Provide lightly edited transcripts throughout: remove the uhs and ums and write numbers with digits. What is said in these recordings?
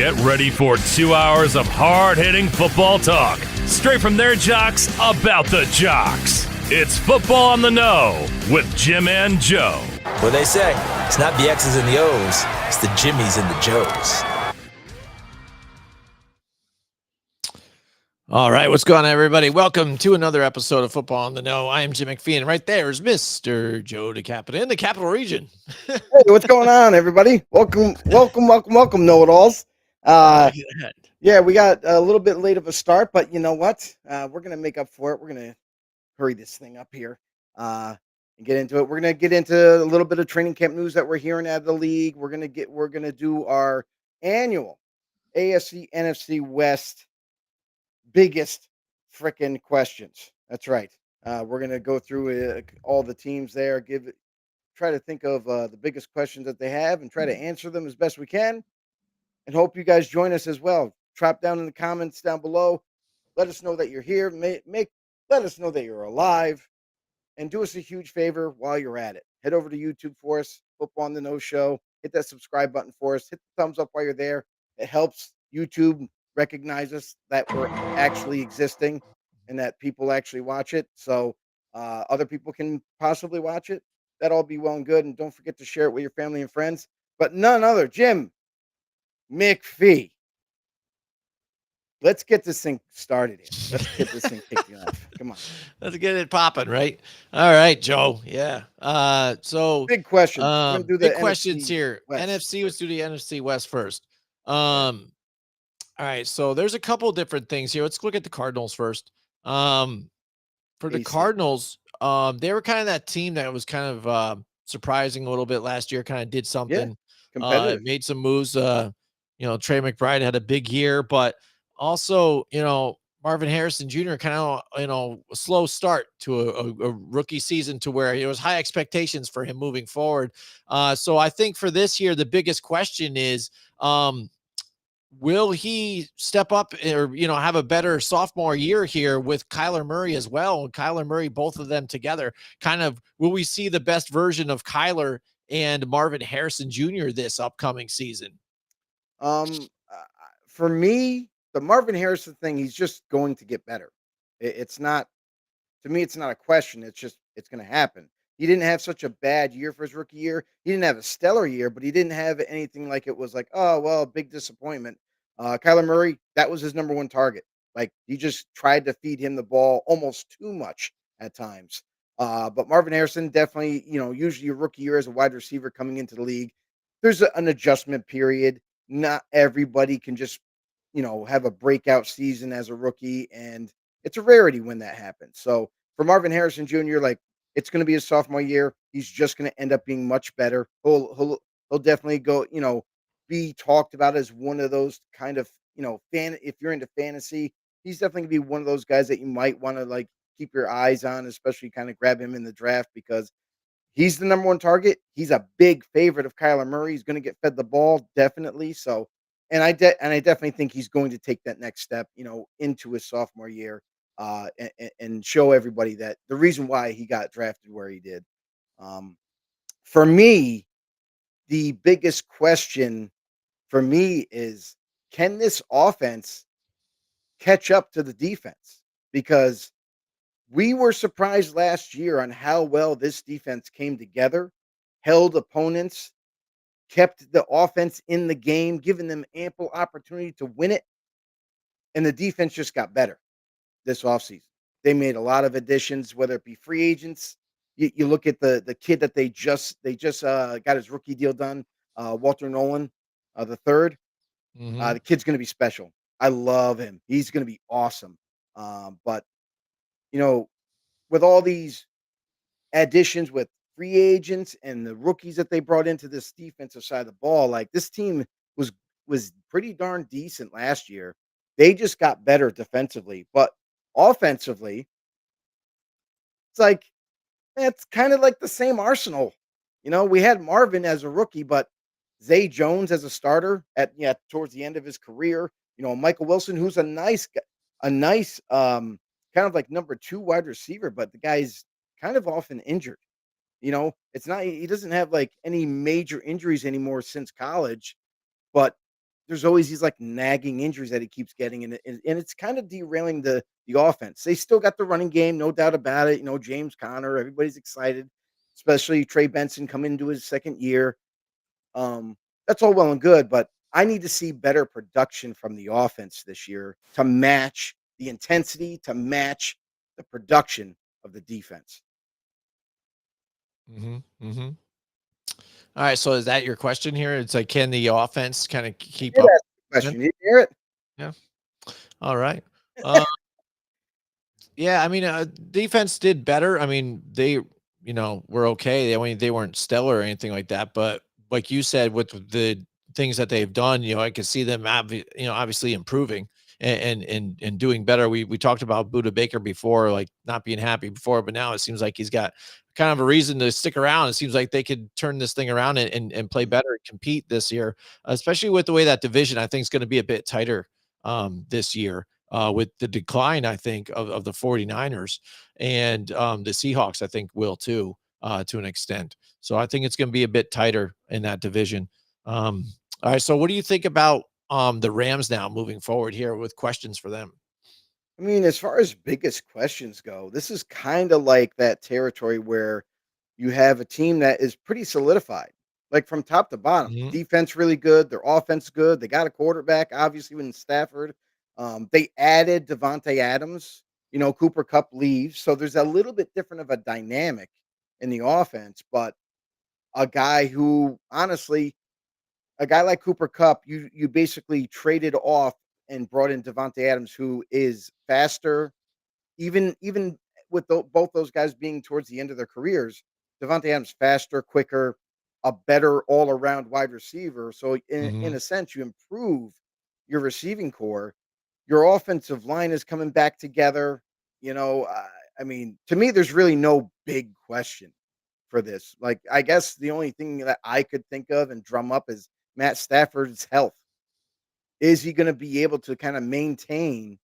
Get ready for 2 hours of hard-hitting football talk, straight from their jocks about the jocks. It's Football on the Know with Jim and Joe. Well, they say it's not the X's and the O's, it's the Jimmies and the Joes. All right, what's going on, everybody? Welcome to another episode of Football on the Know. I am Jim McPhee, and right there is Mr. Joe DeCapita in the Capital Region. Hey, what's going on, everybody? Welcome, know-it-alls. Yeah, we got a little bit late of a start, but you know what? We're going to make up for it. We're going to hurry this thing up here and get into it. We're going to get into a little bit of training camp news that we're hearing out of the league. We're going to do our annual AFC NFC West biggest freaking questions. That's right. We're going to go through all the teams there, try to think of the biggest questions that they have and try to answer them as best we can, and hope you guys join us as well. Drop down in the comments down below. Let us know that you're here. Let us know that you're alive, and do us a huge favor while you're at it. Head over to YouTube for us, Football on the Know Show. Hit that subscribe button for us. Hit the thumbs up while you're there. It helps YouTube recognize us, that we're actually existing and that people actually watch it. So other people can possibly watch it. That'll all be well and good. And don't forget to share it with your family and friends. But none other, Jim McPhee. Let's get this thing started here. Let's get this thing kicked off. Come on. Let's get it popping, right? All right, Joe. Yeah. So big question. Big questions here. West. NFC, let's do the NFC West first. All right, so there's a couple different things here. Let's look at the Cardinals first. For the Cardinals, they were kind of that team that was kind of surprising a little bit last year, kind of did something. Made some moves. Trey McBride had a big year, but also, Marvin Harrison Jr. kind of, a slow start to a rookie season to where it was high expectations for him moving forward. So I think for this year, the biggest question is, will he step up or, have a better sophomore year here with Kyler Murray as well? And Kyler Murray, both of them together, kind of, will we see the best version of Kyler and Marvin Harrison Jr. this upcoming season? For me, the Marvin Harrison thing, he's just going to get better. It's not, to me, it's not a question. It's going to happen. He didn't have such a bad year for his rookie year. He didn't have a stellar year, but he didn't have anything like it was like, oh, well, big disappointment. Kyler Murray, that was his number one target. Like, he just tried to feed him the ball almost too much at times. But Marvin Harrison, definitely, usually your rookie year as a wide receiver coming into the league, there's an adjustment period. Not everybody can just, have a breakout season as a rookie, and it's a rarity when that happens. So for Marvin Harrison Jr., like, it's going to be his sophomore year. He's just going to end up being much better. He'll definitely go, be talked about as one of those kind of, if you're into fantasy, he's definitely going to be one of those guys that you might want to like keep your eyes on, especially kind of grab him in the draft because he's the number one target. He's a big favorite of Kyler Murray. He's going to get fed the ball, definitely. So, and I definitely think he's going to take that next step, into his sophomore year. And show everybody that the reason why he got drafted where he did. For me, the biggest question for me is, can this offense catch up to the defense? Because we were surprised last year on how well this defense came together, held opponents, kept the offense in the game, giving them ample opportunity to win it. And the defense just got better this offseason. They made a lot of additions, whether it be free agents. You look at the kid that they just got his rookie deal done, Walter Nolan, the third. The kid's going to be special. I love him. He's going to be awesome. But with all these additions with free agents and the rookies that they brought into this defensive side of the ball, like, this team was pretty darn decent last year. They just got better defensively, but offensively, it's like, it's kind of like the same arsenal. We had Marvin as a rookie, but Zay Jones as a starter towards the end of his career. Michael Wilson, who's a nice kind of like number 2 wide receiver, but the guy's kind of often injured. It's not, he doesn't have like any major injuries anymore since college, but there's always these like nagging injuries that he keeps getting, and it's kind of derailing the offense. They still got the running game, no doubt about it. James Conner, everybody's excited, especially Trey Benson coming into his second year. Um, that's all well and good, but I need to see better production from the offense this year to match the intensity, to match the production of the defense. Mm-hmm. Mm-hmm. All right. So is that your question here? It's like, can the offense kind of keep Did up? ask the question. You hear it? Yeah. All right. Uh, yeah. I mean, defense did better. I mean, they, were okay. They weren't stellar or anything like that. But like you said, with the things that they've done, I could see them, obviously improving and doing better. We talked about Buda Baker before, like not being happy before, but now it seems like he's got kind of a reason to stick around. It seems like they could turn this thing around and play better and compete this year, especially with the way that division I think is going to be a bit tighter this year. With the decline, I think, of the 49ers and the Seahawks, I think will too, to an extent. So I think it's going to be a bit tighter in that division. All right. So what do you think about the Rams now moving forward here with questions for them? I mean, as far as biggest questions go, this is kind of like that territory where you have a team that is pretty solidified, like from top to bottom. Mhm. Defense really good, their offense good. They got a quarterback, obviously, when Stafford. They added Devontae Adams. Cooper Cup leaves, so there's a little bit different of a dynamic in the offense. But a guy who, honestly, a guy like Cooper Cup, you basically traded off and brought in Devontae Adams, who is faster, even with both those guys being towards the end of their careers. Devontae Adams faster, quicker, a better all around wide receiver. So in Mhm. a sense, you improve your receiving core. Your offensive line is coming back together. I mean, to me, there's really no big question for this. Like, I guess the only thing that I could think of and drum up is Matt Stafford's health. Is he going to be able to kind of maintain,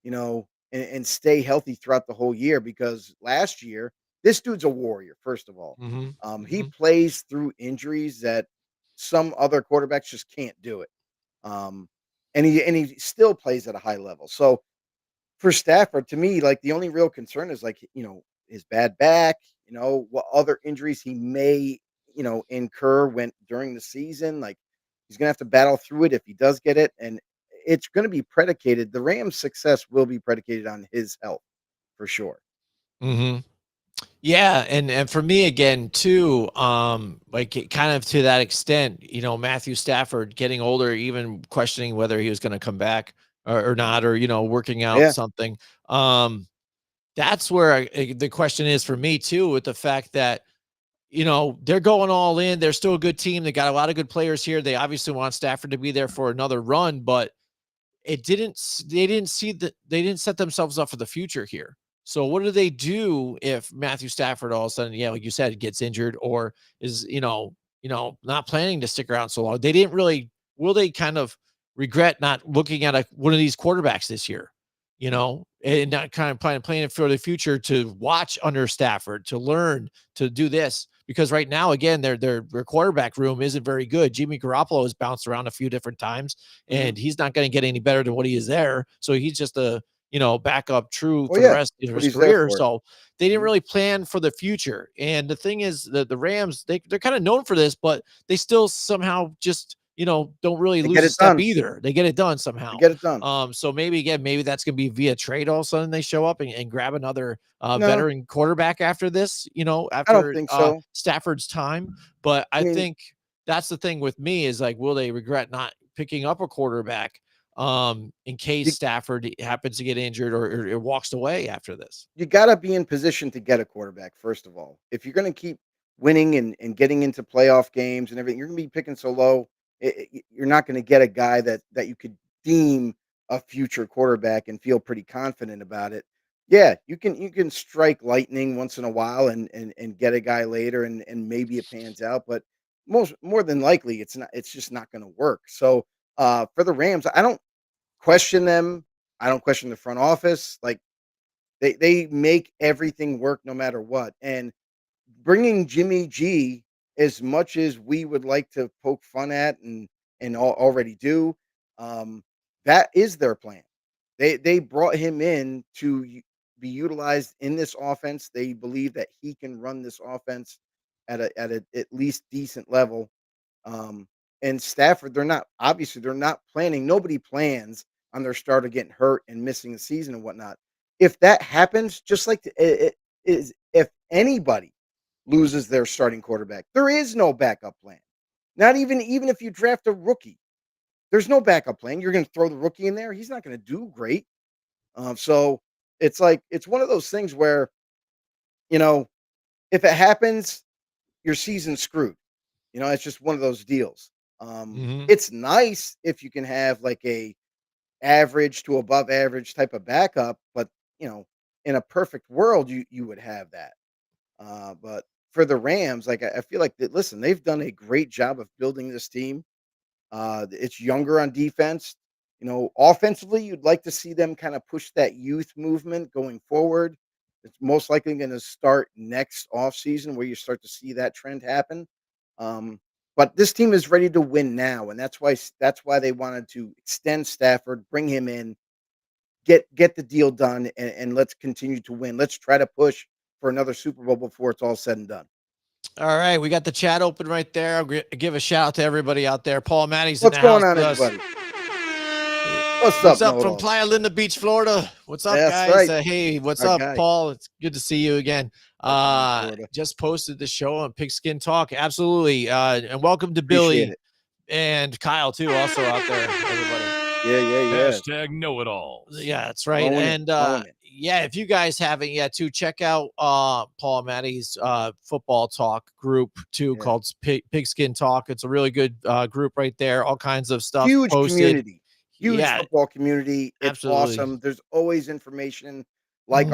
and stay healthy throughout the whole year? Because last year, this dude's a warrior, first of all. Mhm. He Mhm. plays through injuries that some other quarterbacks just can't do it. Um, and he still plays at a high level. So for Stafford, to me, like the only real concern is like, his bad back, what other injuries he may, incur when during the season. Like he's gonna have to battle through it if he does get it. And it's gonna be predicated, the Rams' success will be predicated on his health for sure. Mhm. Yeah, and for me again too, like kind of to that extent, Matthew Stafford getting older, even questioning whether he was going to come back or not, or working out Yeah. something. Um, that's where the question is for me too, with the fact that they're going all in. They're still a good team. They got a lot of good players here. They obviously want Stafford to be there for another run, but they didn't set themselves up for the future here. So what do they do if Matthew Stafford all of a sudden, yeah, like you said, gets injured or is, not planning to stick around so long? They didn't really, will they kind of regret not looking at one of these quarterbacks this year, and not kind of planning for the future to watch under Stafford, to learn to do this? Because right now, again, their quarterback room isn't very good. Jimmy Garoppolo has bounced around a few different times Mhm. and he's not going to get any better than what he is there. So he's just a, backup true Well, for the yeah, rest of that's what his he's there career. for. So they didn't Mhm. really plan for the future. And the thing is that the Rams, they're kind of known for this, but they still somehow just, don't really They lose get a it step done. either. They get it done They somehow. get it done. So maybe again, maybe that's gonna be via trade. All of a sudden, they show up and grab another No, veteran quarterback after this. I don't After think so. Stafford's time. But I I mean, think that's the thing with me is like, will they regret not picking up a quarterback in case you Stafford happens to get injured or walks away after this? you gotta be in position to get a quarterback, first of all. If you're gonna keep winning and getting into playoff games and everything, you're gonna be picking so low, you're not gonna get a guy that you could deem a future quarterback and feel pretty confident about it. Yeah, you can strike lightning once in a while and get a guy later and maybe it pans out, but more than likely it's just not gonna work. So for the Rams, I don't question them. I don't question the front office. Like they make everything work no matter what. And bringing Jimmy G, as much as we would like to poke fun at and and already do. That is their plan. They brought him in to be utilized in this offense. They believe that he can run this offense at at least decent level. Um, and Stafford, they're not planning. Nobody plans on their starter getting hurt and missing the season and whatnot. If that happens, just like it is, if anybody loses their starting quarterback, there is no backup plan. Not even if you draft a rookie, there's no backup plan. You're going to throw the rookie in there. He's not going to do great. So it's like it's one of those things where you know if it happens, your season's screwed. It's just one of those deals. Mhm. It's nice if you can have like a average to above average type of backup, but you know, in a perfect world, you would have that. But for the Rams, like I feel like that. Listen, they've done a great job of building this team. It's younger on defense. Offensively, you'd like to see them kind of push that youth movement going forward. It's most likely going to start next offseason where you start to see that trend happen. But this team is ready to win now, and that's why they wanted to extend Stafford, bring him in, get the deal done, and let's continue to win. Let's try to push for another Super Bowl before it's all said and done. All right, we got the chat open right there. I'll give a shout out to everybody out there. Paul Matty's in What's the going house on, with us. everybody? What's What's up, up from know-it-alls? Playa Linda Beach, Florida? What's up, That's guys? right. Hey, what's Our up, guy. Paul? It's good to see you again. Florida. Just posted the show on Pigskin Talk. Absolutely. And welcome to Appreciate Billy it. and Kyle too, also out there, everybody. Yeah. Hashtag know-it-alls. Yeah, that's right. Own it, And own it. yeah, if you guys haven't yet too, check out Paul Matty's football talk group too, Yeah. called Pigskin Talk. It's a really good group right there. All kinds of stuff Huge posted. community. Huge Yeah, football community. It's absolutely. awesome. There's always information like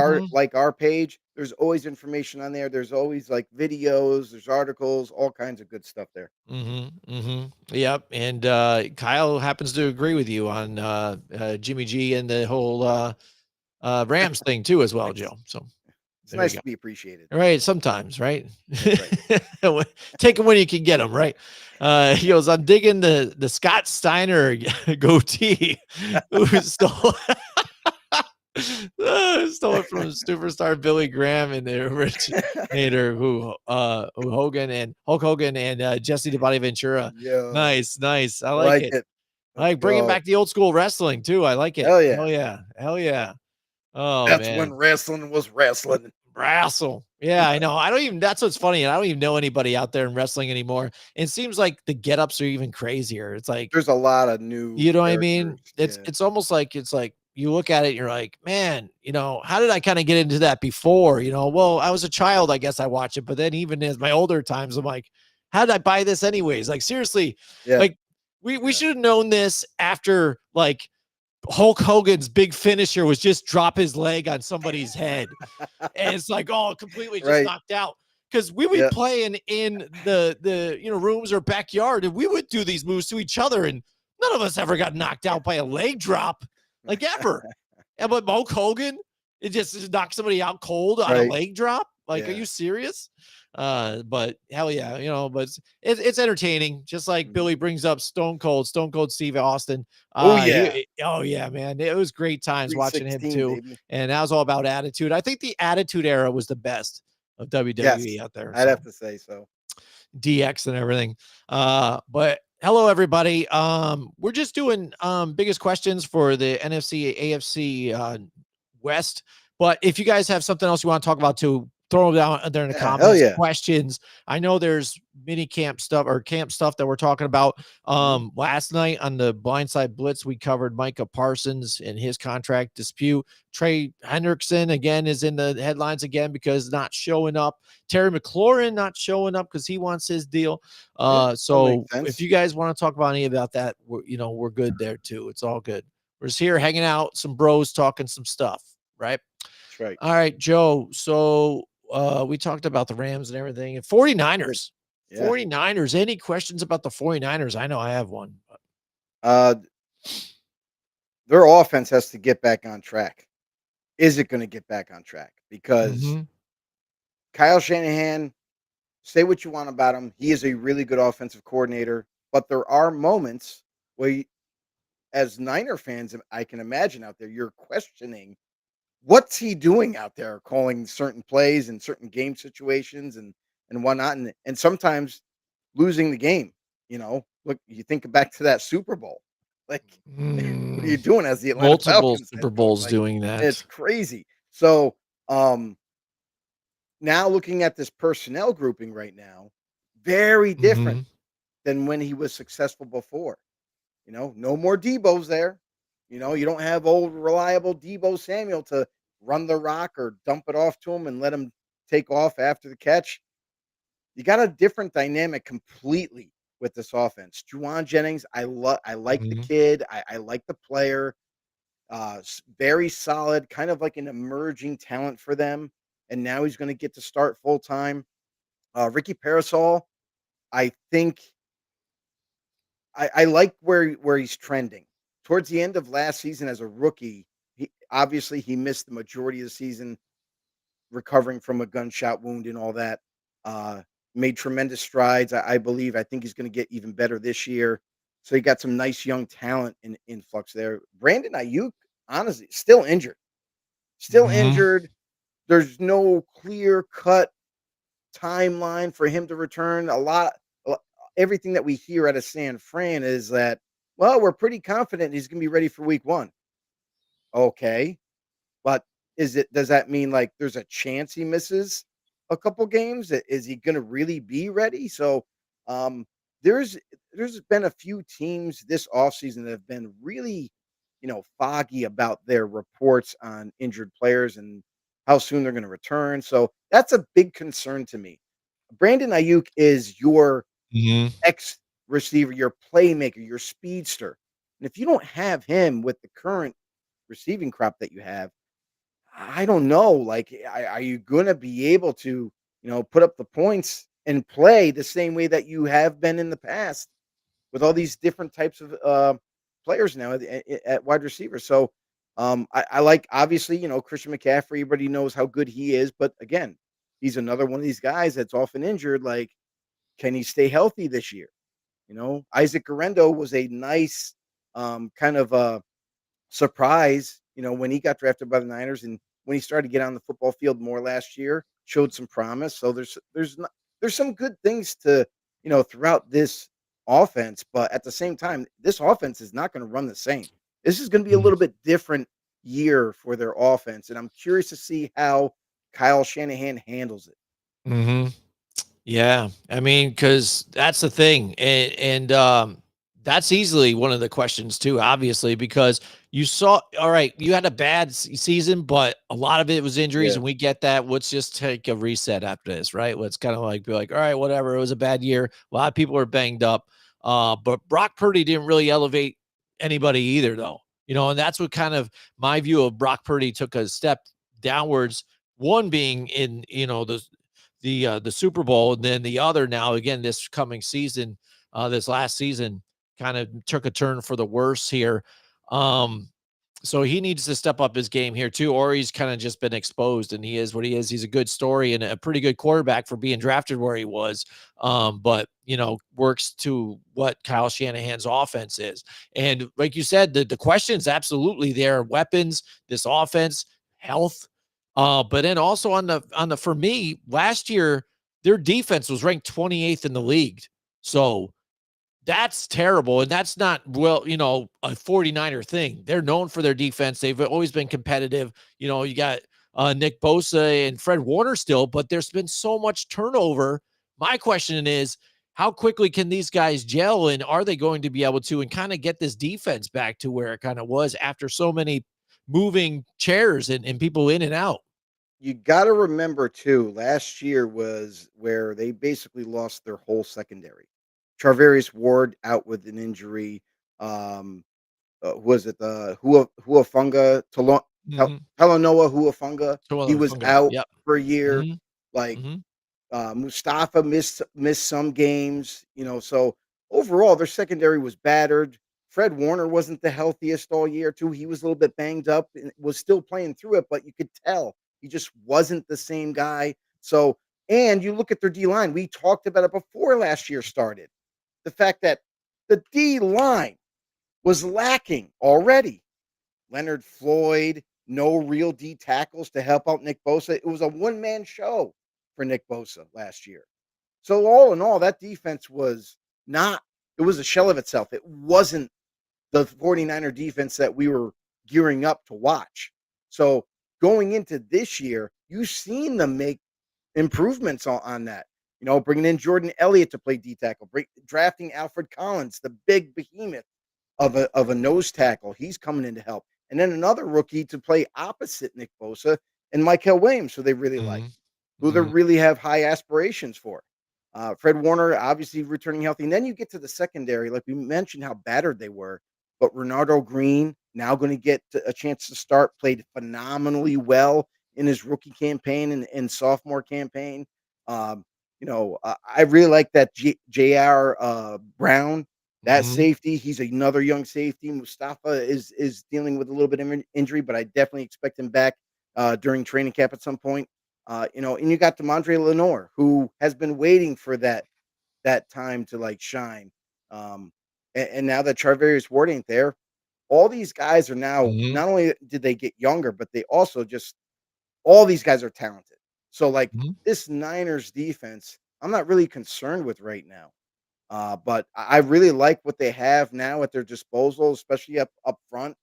our page. There's always information on there. There's always like videos, there's articles, all kinds of good stuff there. Yep. And Kyle happens to agree with you on Jimmy G and the whole Rams thing too as well, Joe. So It's there you nice go. to be appreciated. Right, sometimes, right? That's right. Take them when you can get them, right? He goes, I'm digging the Scott Steiner goatee who stole stole it from superstar Billy Graham and the originator who Hulk Hogan and Jesse the Body Ventura. Yo, Nice. I I like like it. it. I like bringing Go. back the old school wrestling too. I like it. Hell yeah. Hell yeah. Oh, That's man. when wrestling was wrestling. Wrestle. Yeah, I know. I don't even, that's what's funny. I don't even know anybody out there in wrestling anymore. It seems like the get-ups are even crazier. It's like, There's a lot of new you know what I mean? characters. It's almost like, it's like you look at it and you're like, man, how did I kind of get into that before? Well, I was a child, I guess I watched it, but then even as my older times, I'm like, how did I buy this anyways? Like, seriously, Yeah. like we should have known this after like Hulk Hogan's big finisher was just drop his leg on somebody's head. And it's like, oh, completely just Right. knocked out. Because we would be playing in the rooms or backyard, and we would do these moves to each other, and none of us ever got knocked out by a leg drop, like ever. And but Hulk Hogan, it just knocked somebody out cold on a leg drop. Like, are you serious? But hell yeah, but it's entertaining. Just like Billy brings up Stone Cold Steve Austin. Oh yeah. Oh yeah, man. It was great times watching him too. Baby. And that was all about attitude. I think the Attitude Era was the best of WWE out there. I'd have to say so. DX and everything. But hello everybody. We're just doing biggest questions for the NFC AFC West. But if you guys have something else you want to talk about too, throw them down there in the comments. Questions. I know there's mini camp stuff or camp stuff that we're talking about. Last night on the Blindside Blitz, we covered Micah Parsons and his contract dispute. Trey Hendrickson again is in the headlines again because not showing up. Terry McLaurin not showing up because he wants his deal. So if you guys want to talk about any about that, we're good there too. It's all good. We're just here hanging out, some bros talking some stuff, right? That's right. All right, Joe. So we talked about the Rams and everything. And 49ers. Yeah. 49ers. Any questions about the 49ers? I know I have one. Their offense has to get back on track. Is it going to get back on track? Because Kyle Shanahan, say what you want about him. He is a really good offensive coordinator. but there are moments where, as Niner fans, I can imagine out there, you're questioning what's he doing out there, calling certain plays and certain game situations and whatnot, and sometimes losing the game. Look, you think back to that Super Bowl, like what are you Mm, doing as the Atlanta multiple Falcons head Super coach? Bowls Like doing it's that. crazy. So um, now looking at this personnel grouping right now, very different Mhm. than when he was successful before. No more Debo's there. You don't have old reliable Debo Samuel to run the rock or dump it off to him and let him take off after the catch. You got a different dynamic completely with this offense. Juwan Jennings, I like the Mhm. kid. I like the player. Very solid, kind of like an emerging talent for them. And now he's going to get to start full time. Ricky Parasol, I think I like where he's trending. Towards the end of last season as a rookie, he missed the majority of the season recovering from a gunshot wound and all that. Uh, Made tremendous strides. I believe. I think he's going to get even better this year. So you got some nice young talent in influx there. Brandon Ayuk, honestly, still injured. Still Mhm. injured. There's no clear cut timeline for him to return. A everything that we hear out of San Fran is that, well, we're pretty confident he's going to be ready for week 1. Okay. But does that mean like there's a chance he misses a couple games? Is he going to really be ready? So, um there's there's been a few teams this offseason that have been really, foggy about their reports on injured players and how soon they're going to return. So, that's a big concern to me. Brandon Ayuk is your Mhm. X receiver, your playmaker, your speedster. And if you don't have him with the current receiving crop that you have, I don't know. Like, are you gonna be able to, put up the points and play the same way that you have been in the past with all these different types of players now at wide receiver? So, I like obviously, Christian McCaffrey. Everybody knows how good he is, but again, he's another one of these guys that's often injured. Like, can he stay healthy this year? Isaac Garendo was a nice kind of surprise, when he got drafted by the Niners and when he started to get on the football field more last year, showed some promise. So there's some good things to, throughout this offense, but at the same time, this offense is not going to run the same. This is going to be a Mhm. little bit different year for their offense, and I'm curious to see how Kyle Shanahan handles it. Mhm. Yeah, I mean, because that's the thing, and that's easily one of the questions too, obviously, because you saw all right, you had a bad season, but a lot of it was injuries, Yeah. and we get that. Let's just take a reset after this, right? Let's kind of like be like, all right, whatever. It was a bad year. A lot of people are banged up, but Brock Purdy didn't really elevate anybody either, though. And that's what kind of my view of Brock Purdy took a step downwards. One being in the Super Bowl, and then the other now again this coming season, this last season kind of took a turn for the worse here. Um, so he needs to step up his game here too, or he's kind of just been exposed, and he is what he is. He's a good story and a pretty good quarterback for being drafted where he was. But works to what Kyle Shanahan's offense is. And like you said, the questions absolutely there: weapons, this offense, health. But then also on the for me, last year, their defense was ranked 28th in the league. So that's terrible. And that's not, well, a 49er thing. They're known for their defense. They've always been competitive. You got Nick Bosa and Fred Warner still, but there's been so much turnover. My question is, how quickly can these guys gel, and are they going to be able to and kind of get this defense back to where it kind of was after so many moving chairs and people in and out? You gotta remember too, last year was where they basically lost their whole secondary. Charvarius Ward out with an injury. Um, who was it? The Huafunga Mhm. Talanoa Huafunga. He was Funga. out Yep. for a year. Mhm. Like Mhm. Mustafa missed some games. So overall, their secondary was battered. Fred Warner wasn't the healthiest all year too. He was a little bit banged up and was still playing through it, but you could tell he just wasn't the same guy. So, and you look at their D line. We talked about it before last year started. The fact that The D line was lacking already. Leonard Floyd, no real D tackles to help out Nick Bosa. It was a one-man show for Nick Bosa last year. So all in all, that defense was not, it was a shell of itself. It wasn't the 49er defense that we were gearing up to watch. So going into this year, you've seen them make improvements on that. You know, bringing in Jordan Elliott to play D tackle, drafting Alfred Collins, the big behemoth of a nose tackle. He's coming in to help. And then another rookie to play opposite Nick Bosa and Michael Williams, who they really like, who they really have high aspirations for. Fred Warner, obviously returning healthy. And then you get to the secondary, like we mentioned how battered they were. But Renardo Green, now going to get a chance to start, played phenomenally well in his rookie campaign and sophomore campaign. You know, I really like that J.R. Brown, that safety. He's another young safety. Mustafa is dealing with a little bit of injury, but I definitely expect him back during training camp at some point. You know, and you got Demondre Lenore, who has been waiting for that time to like shine. And now that Charvarius Ward ain't there, all these guys are now, not only did they get younger, but they also just, all these guys are talented. So like this Niners defense, I'm not really concerned with right now. But I really like what they have now at their disposal, especially up front.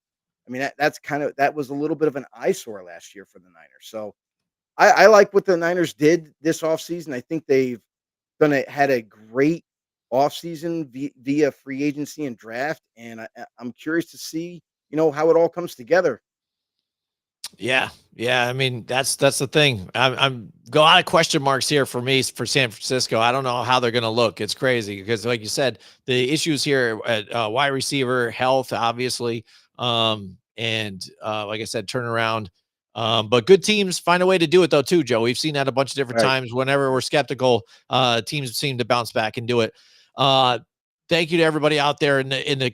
I mean, that was a little bit of an eyesore last year for the Niners. So I like what the Niners did this offseason. I think they've had a great offseason via free agency and draft, and I'm curious to see, you know, how it all comes together. Yeah. I mean, that's the thing. I'm got a lot of question marks here for me for San Francisco. I don't know how they're going to look. It's crazy because, like you said, the issues here at wide receiver health, obviously, and like I said, turnaround. But good teams find a way to do it though too, Joe. We've seen that a bunch of different times. Whenever we're skeptical, teams seem to bounce back and do it. Thank you to everybody out there in the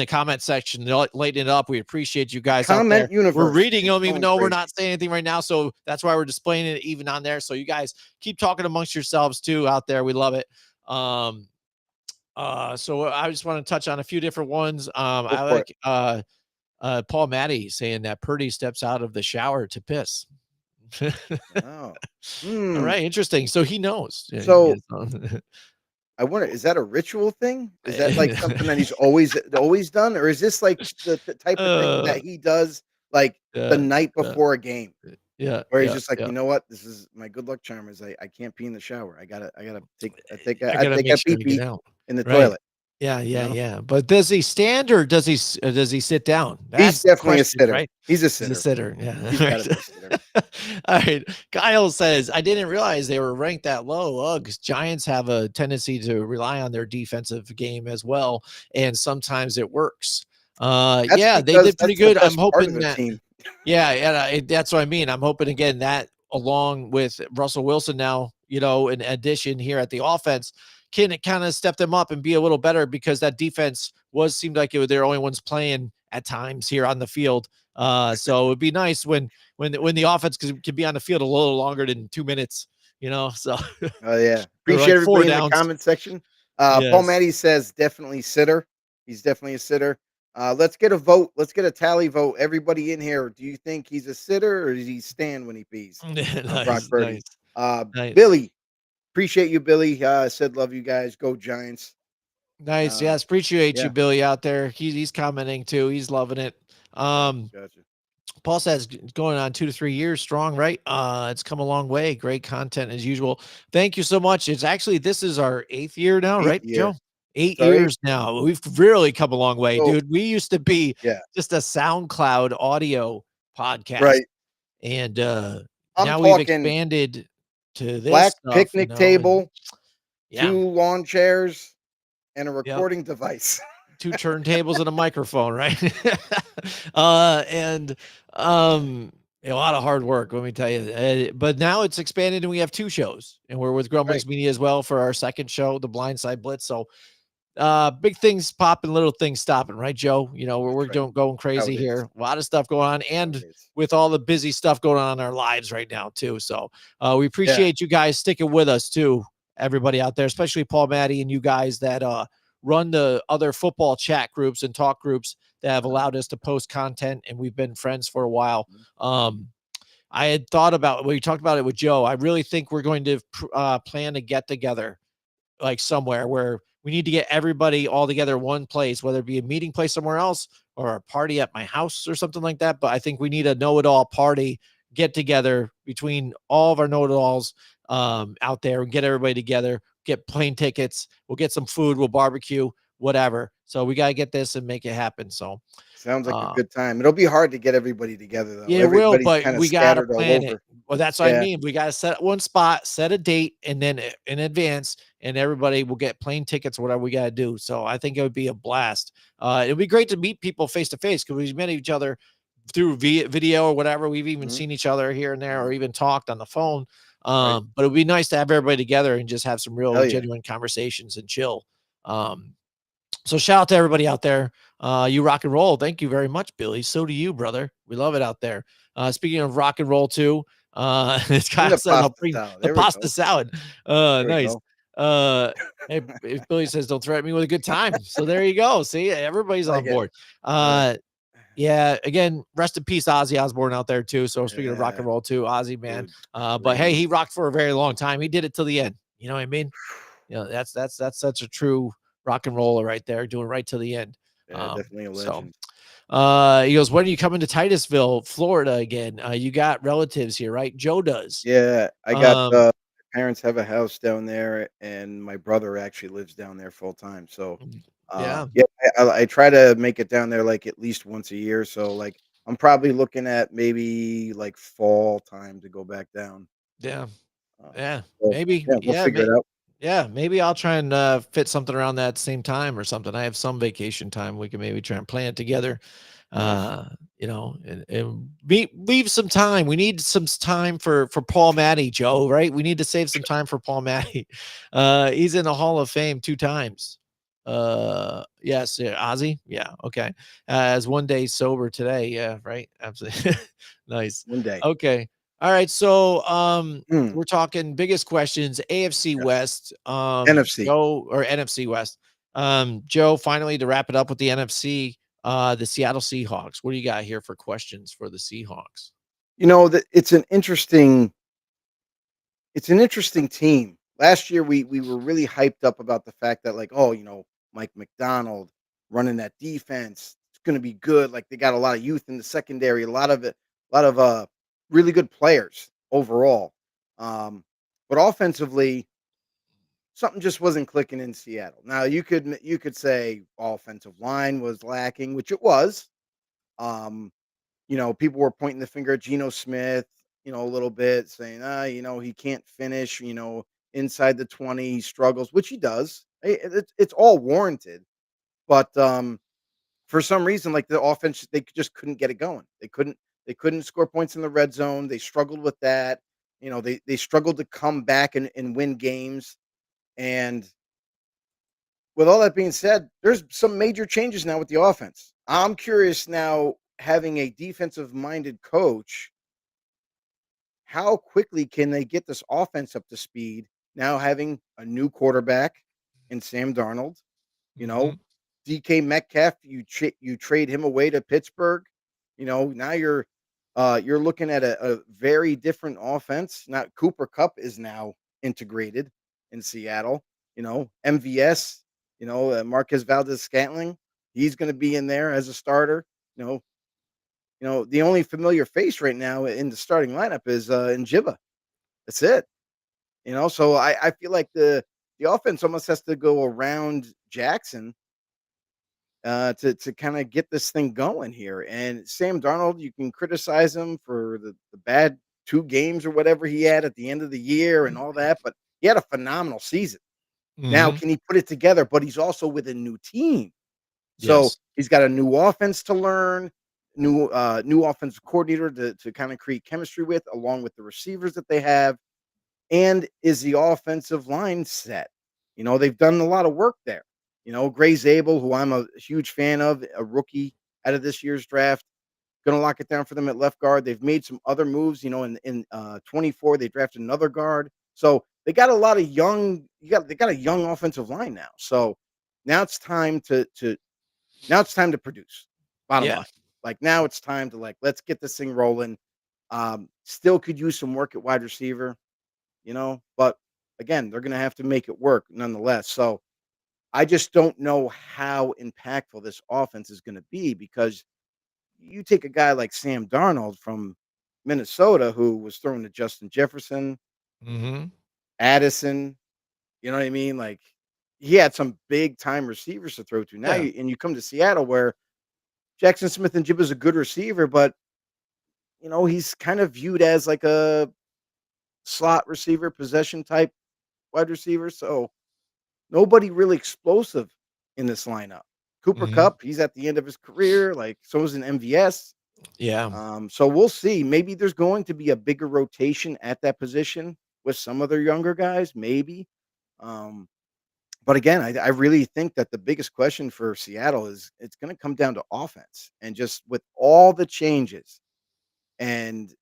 comment section, lighting it up. We appreciate you guys out there. Universe. We're reading them, even though we're not saying anything right now. So that's why we're displaying it even on there. So you guys keep talking amongst yourselves too out there. We love it. So I just want to touch on a few different ones. I like Paul Matty saying that Purdy steps out of the shower to piss. All right, interesting. So he knows. So I wonder, is that a ritual thing? Is that like something that he's always done, or is this like the type of thing that he does like the night before a game? Yeah, where he's just like, you know what, this is my good luck charm. Is I can't pee in the shower. I gotta take a pee in the toilet. Yeah. But does he stand or does he sit down? He's definitely a sitter. Right? He's a sitter. He's a sitter. Yeah. He's gotta be a sitter. All right. Kyle says, I didn't realize they were ranked that low. Uggs. Giants have a tendency to rely on their defensive game as well, and sometimes it works. They did pretty good. I'm hoping that. That's what I mean. I'm hoping again that along with Russell Wilson now, you know, in addition here at the offense, can it kind of step them up and be a little better, because that defense seemed like they're only ones playing at times here on the field. So it'd be nice when the offense can be on the field a little longer than 2 minutes, you know. So appreciate everybody in the comment section. Paul Matty says definitely sitter. He's definitely a sitter. Let's get a vote. Let's get a tally vote. Everybody in here, do you think he's a sitter or does he stand when he pees? Brock Purdy. Nice. Billy. Appreciate you, Billy. Said love you guys. Go Giants. Nice. Yes, appreciate you, Billy, out there. He's commenting too. He's loving it. Gotcha. Paul says going on 2 to 3 years strong, right? It's come a long way. Great content as usual. Thank you so much. This is our 8th year now, right, Joe? 8 years now. We've really come a long way, dude. We used to be just a SoundCloud audio podcast, right? And now we've expanded to this black stuff, picnic table, 2 lawn chairs, and a recording device. 2 turntables and a microphone, right? And a lot of hard work, let me tell you. But now it's expanded and we have 2 shows, and we're with Grumblings Media as well for our 2nd show, the Blindside Blitz. So big things popping, little things stopping, right, Joe? You know, we're going crazy here. A lot of stuff going on, and with all the busy stuff going on in our lives right now too. So we appreciate you guys sticking with us too, everybody out there, especially Paul Matty and you guys that run the other football chat groups and talk groups that have allowed us to post content, and we've been friends for a while. I had thought about, we talked about it with Joe. I really think we're going to plan to get together like somewhere where we need to get everybody all together one place, whether it be a meeting place somewhere else or a party at my house or something like that. But I think we need a know-it-all party get together between all of our know-it-alls out there and get everybody together, get plane tickets. We'll get some food. We'll barbecue, whatever. So we got to get this and make it happen. So Sounds like a good time. It'll be hard to get everybody together though. yeah, it will, Everybody's but kind of we gotta scattered all plan it. over. Well, that's what I Yeah. mean. We gotta set one spot, set a date, and then in advance, and everybody will get plane tickets or whatever we gotta do. So I think it would be a blast. It'd be great to meet people face to face because we've met each other through video or whatever. We've even Mhm. seen each other here and there, or even talked on the phone. Right. But it'd be nice to have everybody together and just have some real Hell yeah. genuine conversations and chill. So shout out to everybody out there. You rock and roll. Thank you very much, Billy. So do you, brother. We love it out there. Speaking of rock and roll too, it's kind the of said I'll pasta bring salad. the There we pasta go. salad. There we Nice. go. Hey, if Billy says don't threaten me with a good time. So there you go. See, everybody's on Like it. board. Yeah. Yeah, again, rest in peace, Ozzy Osbourne out there too. So speaking of rock and Yeah. roll too, Ozzy, man. Dude, But hey, crazy. he rocked for a very long time. He did it till the end. You know what I mean? You know, that's such a true rock and roller right there, doing right to the end. Yeah, definitely a So legend. he goes, when are you coming to Titusville, Florida again? You got relatives here, right? Joe does. Yeah, I got Um, my parents have a house down there, and my brother actually lives down there full time. So, yeah, yeah, I try to make it down there like at least once a year. So, like, I'm probably looking at maybe like fall time to go back down. yeah, Uh, yeah. so Maybe, yeah, we'll figure it out. yeah, maybe I'll try and fit something around that same time or something. I have some vacation time. We can maybe try and plan it together. Nice. You know, and leave some time. We need some time for Paul Matty, Joe, right? We need to save some time for Paul Matty. He's in the Hall of Fame 2 times. Yes, yeah, Ozzy. Yeah, okay. As one day sober today. Yeah, right. Absolutely. Nice. One day. Okay. All right. So Mm, we're talking biggest questions, AFC yeah. West, NFC. Joe, or NFC West. Joe, finally to wrap it up with the NFC, the Seattle Seahawks. What do you got here for questions for the Seahawks? You know that it's an interesting team. Last year we were really hyped up about the fact that like, oh, Mike McDonald running that defense, it's going to be good. Like they got a lot of youth in the secondary, a lot of really good players overall. Um, but offensively, something just wasn't clicking in Seattle. Now you could say offensive line was lacking, which it was. Um, people were pointing the finger at Geno Smith, a little bit saying, he can't finish, inside the 20, he struggles, which he does. It's all warranted. But for some reason, like the offense, they just couldn't get it going. They couldn't score points in the red zone. They struggled with that. They struggled to come back and win games. And with all that being said, there's some major changes now with the offense. I'm curious now, having a defensive minded coach, how quickly can they get this offense up to speed? Now having a new quarterback in Sam Darnold, you know, Mhm. DK Metcalf, you trade him away to Pittsburgh. Now you're looking at a very different offense. Not Cooper Cup is now integrated in Seattle. MVS. Marquez Valdez Scantling. He's going to be in there as a starter. You know, the only familiar face right now in the starting lineup is Njiba. That's it. So I feel like the offense almost has to go around Jackson to kind of get this thing going here. And Sam Darnold, you can criticize him for the bad 2 games or whatever he had at the end of the year and all that, but he had a phenomenal season. Now, Mhm. can he put it together? But he's also with a new team. So Yes. he's got a new offense to learn, new offensive coordinator to kind of create chemistry with, along with the receivers that they have. And is the offensive line set? They've done a lot of work there. Gray Zabel, who I'm a huge fan of, a rookie out of this year's draft, gonna lock it down for them at left guard. They've made some other moves. In 24, they drafted another guard. So they got a lot of young. They got a young offensive line now. So Now it's time to produce. Bottom Yeah. line. Like now it's time to like let's get this thing rolling. Still could use some work at wide receiver, but again, they're gonna have to make it work nonetheless. So I just don't know how impactful this offense is gonna be because you take a guy like Sam Darnold from Minnesota who was throwing to Justin Jefferson, Hmm. Addison, you know what I mean? Like he had some big time receivers to throw to. Now Yeah. you come to Seattle where Jackson Smith and Jib is a good receiver, but he's kind of viewed as like a slot receiver, possession type wide receiver. So nobody really explosive in this lineup. Cooper Hmm. Cup, he's at the end of his career. Like so is an MVS. Yeah. So we'll see. Maybe there's going to be a bigger rotation at that position with some of their younger guys, maybe. Um, but again, I really think that the biggest question for Seattle is it's going to come down to offense and just with all the changes and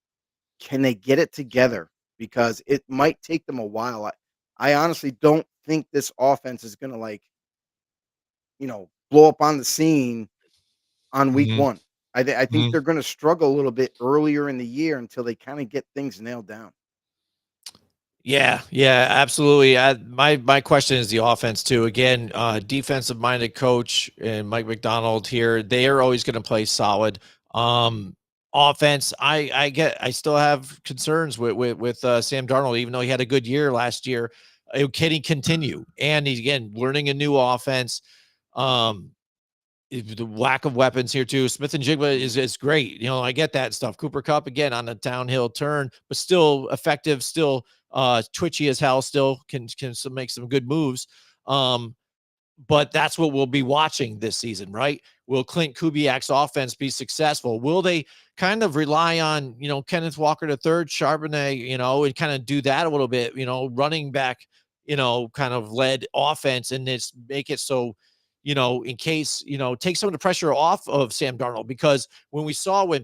can they get it together? Because it might take them a while. I honestly don't think this offense is going to blow up on the scene on week Hmm. one. I think they're going to struggle a little bit earlier in the year until they kind of get things nailed down. Yeah, yeah, absolutely. My question is the offense too. Again, defensive minded coach and Mike McDonald here. They are always going to play solid. Um, Offense, I still have concerns with Sam Darnold, even though he had a good year last year. Can he continue? And he's again learning a new offense. Um, the lack of weapons here too. Smith and Jigba is great. I get that stuff. Cooper Cup again on a downhill turn, but still effective, still twitchy as hell, still can make some good moves. Um, but that's what we'll be watching this season, right? Will Clint Kubiak's offense be successful? Will they kind of rely on, Kenneth Walker the third, Charbonnet, and kind of do that a little bit, running back, kind of led offense and just make it so, in case, take some of the pressure off of Sam Darnold, because when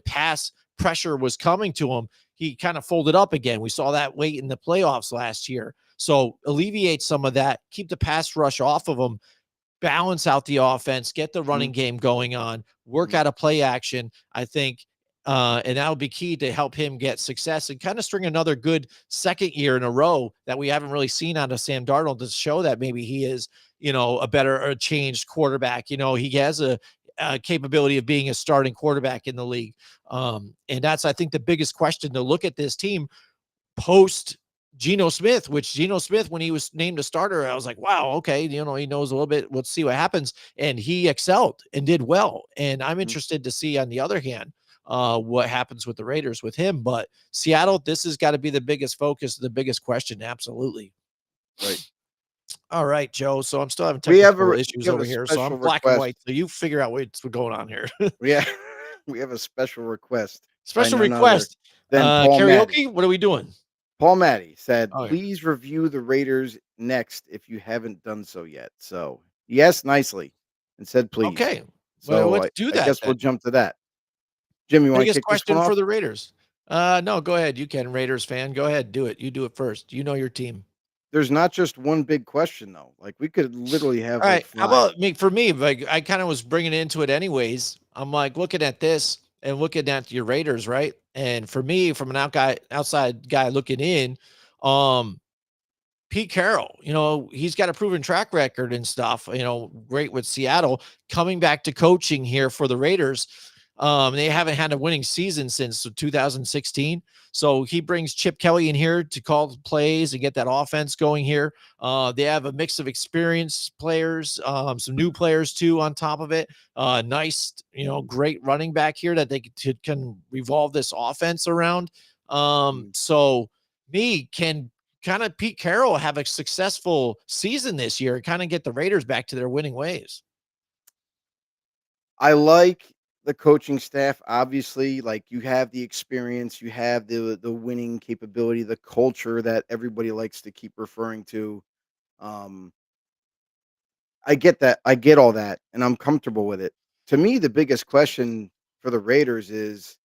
pass pressure was coming to him, he kind of folded up again. We saw that late in the playoffs last year. So alleviate some of that, keep the pass rush off of him, balance out the offense, get the running Mhm, game going on, work mhm, out a play action, I think. And that'll be key to help him get success and kind of string another good second year in a row that we haven't really seen out of Sam Darnold to show that maybe he is, a better or changed quarterback. He has a capability of being a starting quarterback in the league. And that's, I think, the biggest question to look at this team post Geno Smith, which Geno Smith, when he was named a starter, I was like, wow, okay, he knows a little bit. Let's see what happens. And he excelled and did well. And I'm mhm. interested to see, on the other hand, what happens with the Raiders with him. But Seattle, this has got to be the biggest focus, the biggest question. Absolutely. Right. All right, Joe. So I'm still having We have technical issues we have over a here. So I'm special black and request. white. So you figure out what's going on here. We have we have a special request by Special none other request. than Paul Matty. Karaoke. What are we doing? Paul Matty said, Oh, "Please review the Raiders next if you haven't done so yet." So, yes, nicely and said, "Please." okay. Well, So, let's I do I that guess we'll then. jump to that. Jim, you wanna Biggest kick this one question for off? the Raiders? No, go ahead. You can, Raiders fan. Go ahead. Do it. You do it first. You know your team. There's not just one big question, though. Like, we could literally have, All like, right. How 5. about me? For me, like I kind of was bringing into it anyways. I'm like looking at this and looking at your Raiders, right? And for me, from an outside guy looking in, um, Pete Carroll, he's got a proven track record and stuff, great with Seattle, coming back to coaching here for the Raiders. They haven't had a winning season since 2016. So he brings Chip Kelly in here to call the plays and get that offense going here. They have a mix of experienced players, some new players too on top of it. Nice, great running back here that can revolve this offense around. Mm. So me can kind of Pete Carroll have a successful season this year and kind of get the Raiders back to their winning ways. I like the coaching staff, obviously, like, you have the experience, you have the winning capability, the culture that everybody likes to keep referring to. Um, I get that. I get all that, and I'm comfortable with it. To me, the biggest question for the Raiders is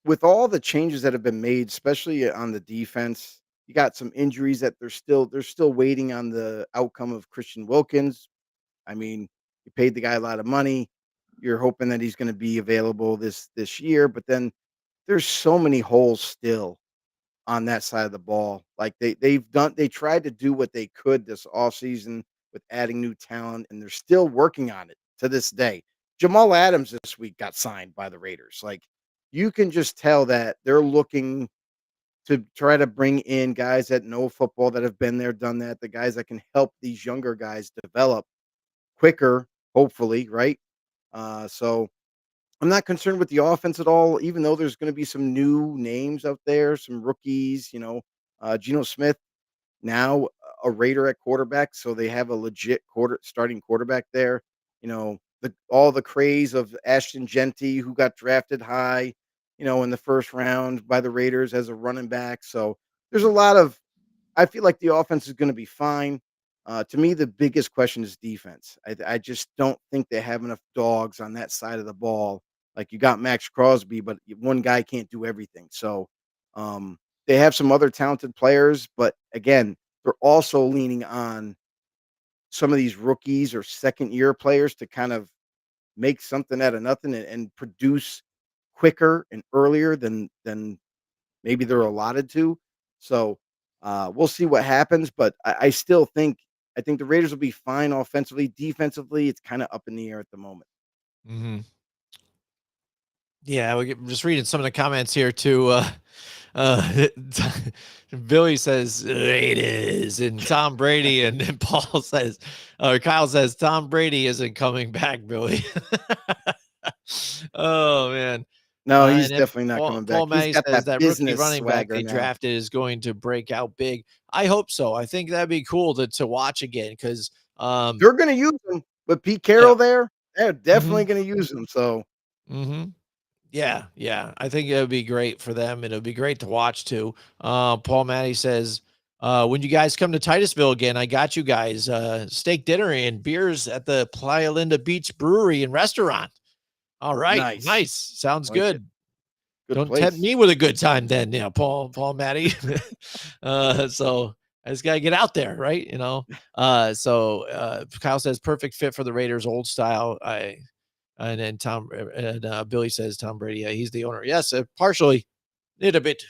with all the changes that have been made, especially on the defense. You got some injuries that they're still waiting on the outcome of Christian Wilkins. I mean, you paid the guy a lot of money. You're hoping that he's going to be available this year, but then there's so many holes still on that side of the ball. Like they tried to do what they could this offseason with adding new talent, and they're still working on it to this day. Jamal Adams this week got signed by the Raiders. Like you can just tell that they're looking to try to bring in guys that know football, that have been there, done that, the guys that can help these younger guys develop quicker, hopefully, right? So I'm not concerned with the offense at all, even though there's going to be some new names out there, some rookies, Geno Smith now a Raider at quarterback, so they have a legit starting quarterback there. All the craze of Ashton Genty, who got drafted high, in the first round by the Raiders as a running back. So there's a lot of I feel like the offense is going to be fine. To me, the biggest question is defense. I just don't think they have enough dogs on that side of the ball. Like you got Max Crosby, but one guy can't do everything. So they have some other talented players, but again, they're also leaning on some of these rookies or second year players to kind of make something out of nothing and produce quicker and earlier than maybe they're allotted to. So we'll see what happens, but I think the Raiders will be fine offensively. Defensively, it's kind of up in the air at the moment. Mm-hmm. Yeah, I'm just reading some of the comments here too. Billy says it is, and Tom Brady, and Paul says, or Kyle says, Tom Brady isn't coming back, Billy. Oh man. No, he's And then definitely not coming back. Paul He's Matty got says that that rookie business running back swagger they now. drafted is going to break out big. I hope so. I think that'd be cool to watch again because They're going to use him with Pete Carroll there. They're definitely going to use him. So yeah. I think it would be great for them, and it would be great to watch too. Paul Matty says, when you guys come to Titusville again, I got you guys steak dinner and beers at the Playa Linda Beach Brewery and Restaurant. All right, nice. Sounds good. Good Don't place. tempt me with a good time then, Paul Matty. So I just gotta get out there, right? So Kyle says perfect fit for the Raiders, old style. And then Billy says Tom Brady, he's the owner. Yes, partially, a bit.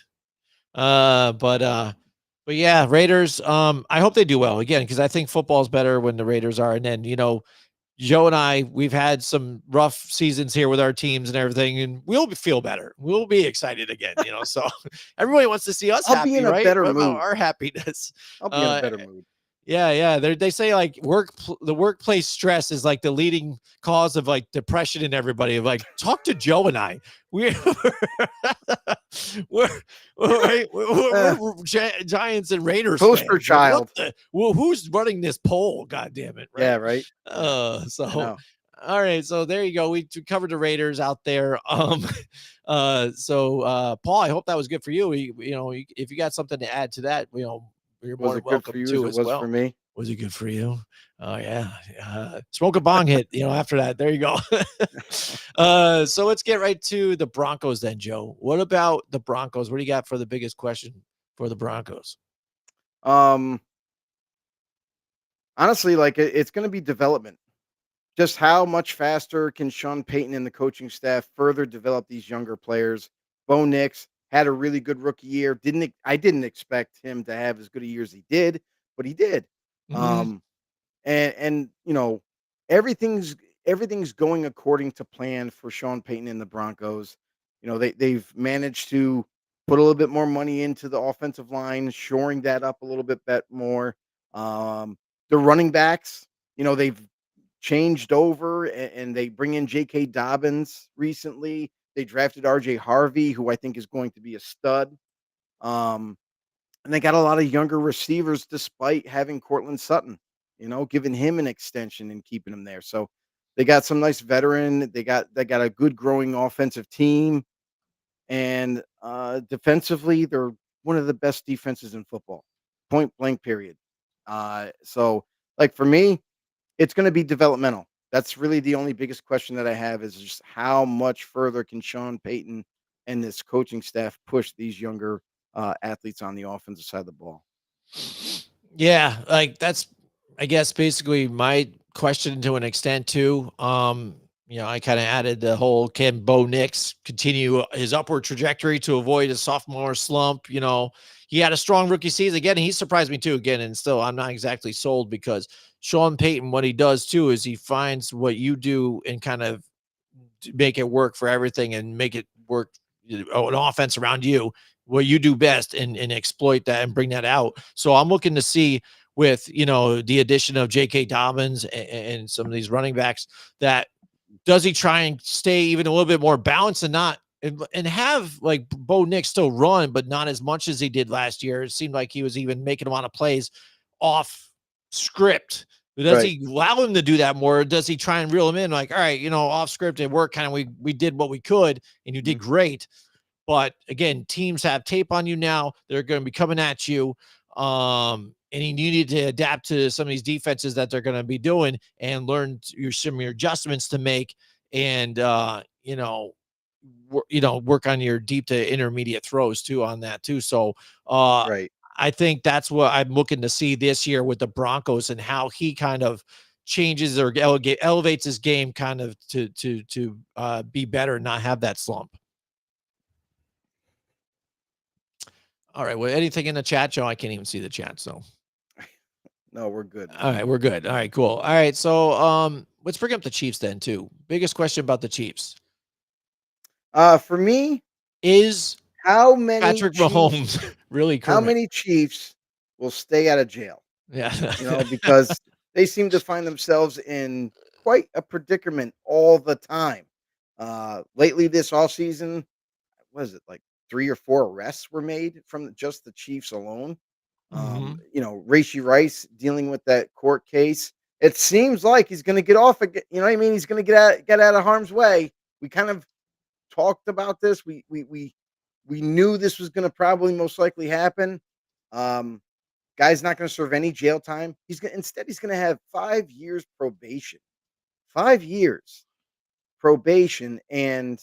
But yeah, Raiders. I hope they do well again because I think football's better when the Raiders are. And then Joe and I, we've had some rough seasons here with our teams and everything, and we'll feel better. We'll be excited again, So everybody wants to see us I'll happy, be in a right? better What about mood. our happiness? I'll be in a better mood. Yeah. They say like the workplace stress is like the leading cause of like depression in everybody. Like talk to Joe and I. We're Giants and Raiders Poster fans. child. Who's running this poll? God damn it! Right? Yeah, right. All right. So there you go. We covered the Raiders out there. So Paul, I hope that was good for you. If you got something to add to that, you're more than welcome to as well. For me. Was it good for you? Oh yeah. Smoke a bong hit, after that. There you go. So let's get right to the Broncos then, Joe. What about the Broncos? What do you got for the biggest question for the Broncos? Honestly, like it's going to be development. Just how much faster can Sean Payton and the coaching staff further develop these younger players? Bo Nix had a really good rookie year. I didn't expect him to have as good a year as he did, but he did. Mm-hmm. And everything's going according to plan for Sean Payton and the Broncos. They've managed to put a little bit more money into the offensive line, shoring that up a little bit more. The running backs, they've changed over and they bring in J.K. Dobbins recently. They drafted R.J. Harvey, who I think is going to be a stud. And they got a lot of younger receivers despite having Cortland Sutton, giving him an extension and keeping him there. So they got some nice veteran. They got a good growing offensive team. And defensively, they're one of the best defenses in football. Point blank, period. So like for me, it's going to be developmental. That's really the only biggest question that I have is just how much further can Sean Payton and this coaching staff push these younger athletes on the offensive side of the ball. Yeah, like that's, I guess, basically my question to an extent too. I kind of added the whole, can Bo Nix continue his upward trajectory to avoid a sophomore slump? He had a strong rookie season again. He surprised me too again, and still I'm not exactly sold, because Sean Payton, what he does too is he finds what you do and kind of make it work for everything and make it work, an offense around you, what you do best, and exploit that and bring that out. So I'm looking to see, with the addition of J.K. Dobbins and some of these running backs, that does he try and stay even a little bit more balanced and not and have like Bo Nix still run, but not as much as he did last year. It seemed like he was even making a lot of plays off script. Does Right. he allow him to do that more? Or does he try and reel him in? Like, all right, off script, it worked. Kind of, we did what we could, and you did great. But again, teams have tape on you now. They're going to be coming at you. And you need to adapt to some of these defenses that they're going to be doing, and learn some of your adjustments to make, and work on your deep to intermediate throws too on that too. So Right. I think that's what I'm looking to see this year with the Broncos, and how he kind of changes or elevates his game kind of to be better and not have that slump. All right. Well, anything in the chat, Joe? I can't even see the chat. So, No, we're good. all right, we're good. All right, cool. All right. So, let's bring up the Chiefs then too. Biggest question about the Chiefs For me, is how many Patrick Chiefs, Mahomes really how correct? many Chiefs will stay out of jail? Yeah. Because they seem to find themselves in quite a predicament all the time. Lately this offseason, what is it, like 3 or 4 arrests were made from just the Chiefs alone. Mhm. Rashee Rice dealing with that court case. It seems like he's going to get off again. You know what I mean? He's going to get out of harm's way. We kind of talked about this. We knew this was going to probably most likely happen. Um, Guy's not going to serve any jail time. He's going to have 5 years probation. 5 years probation, and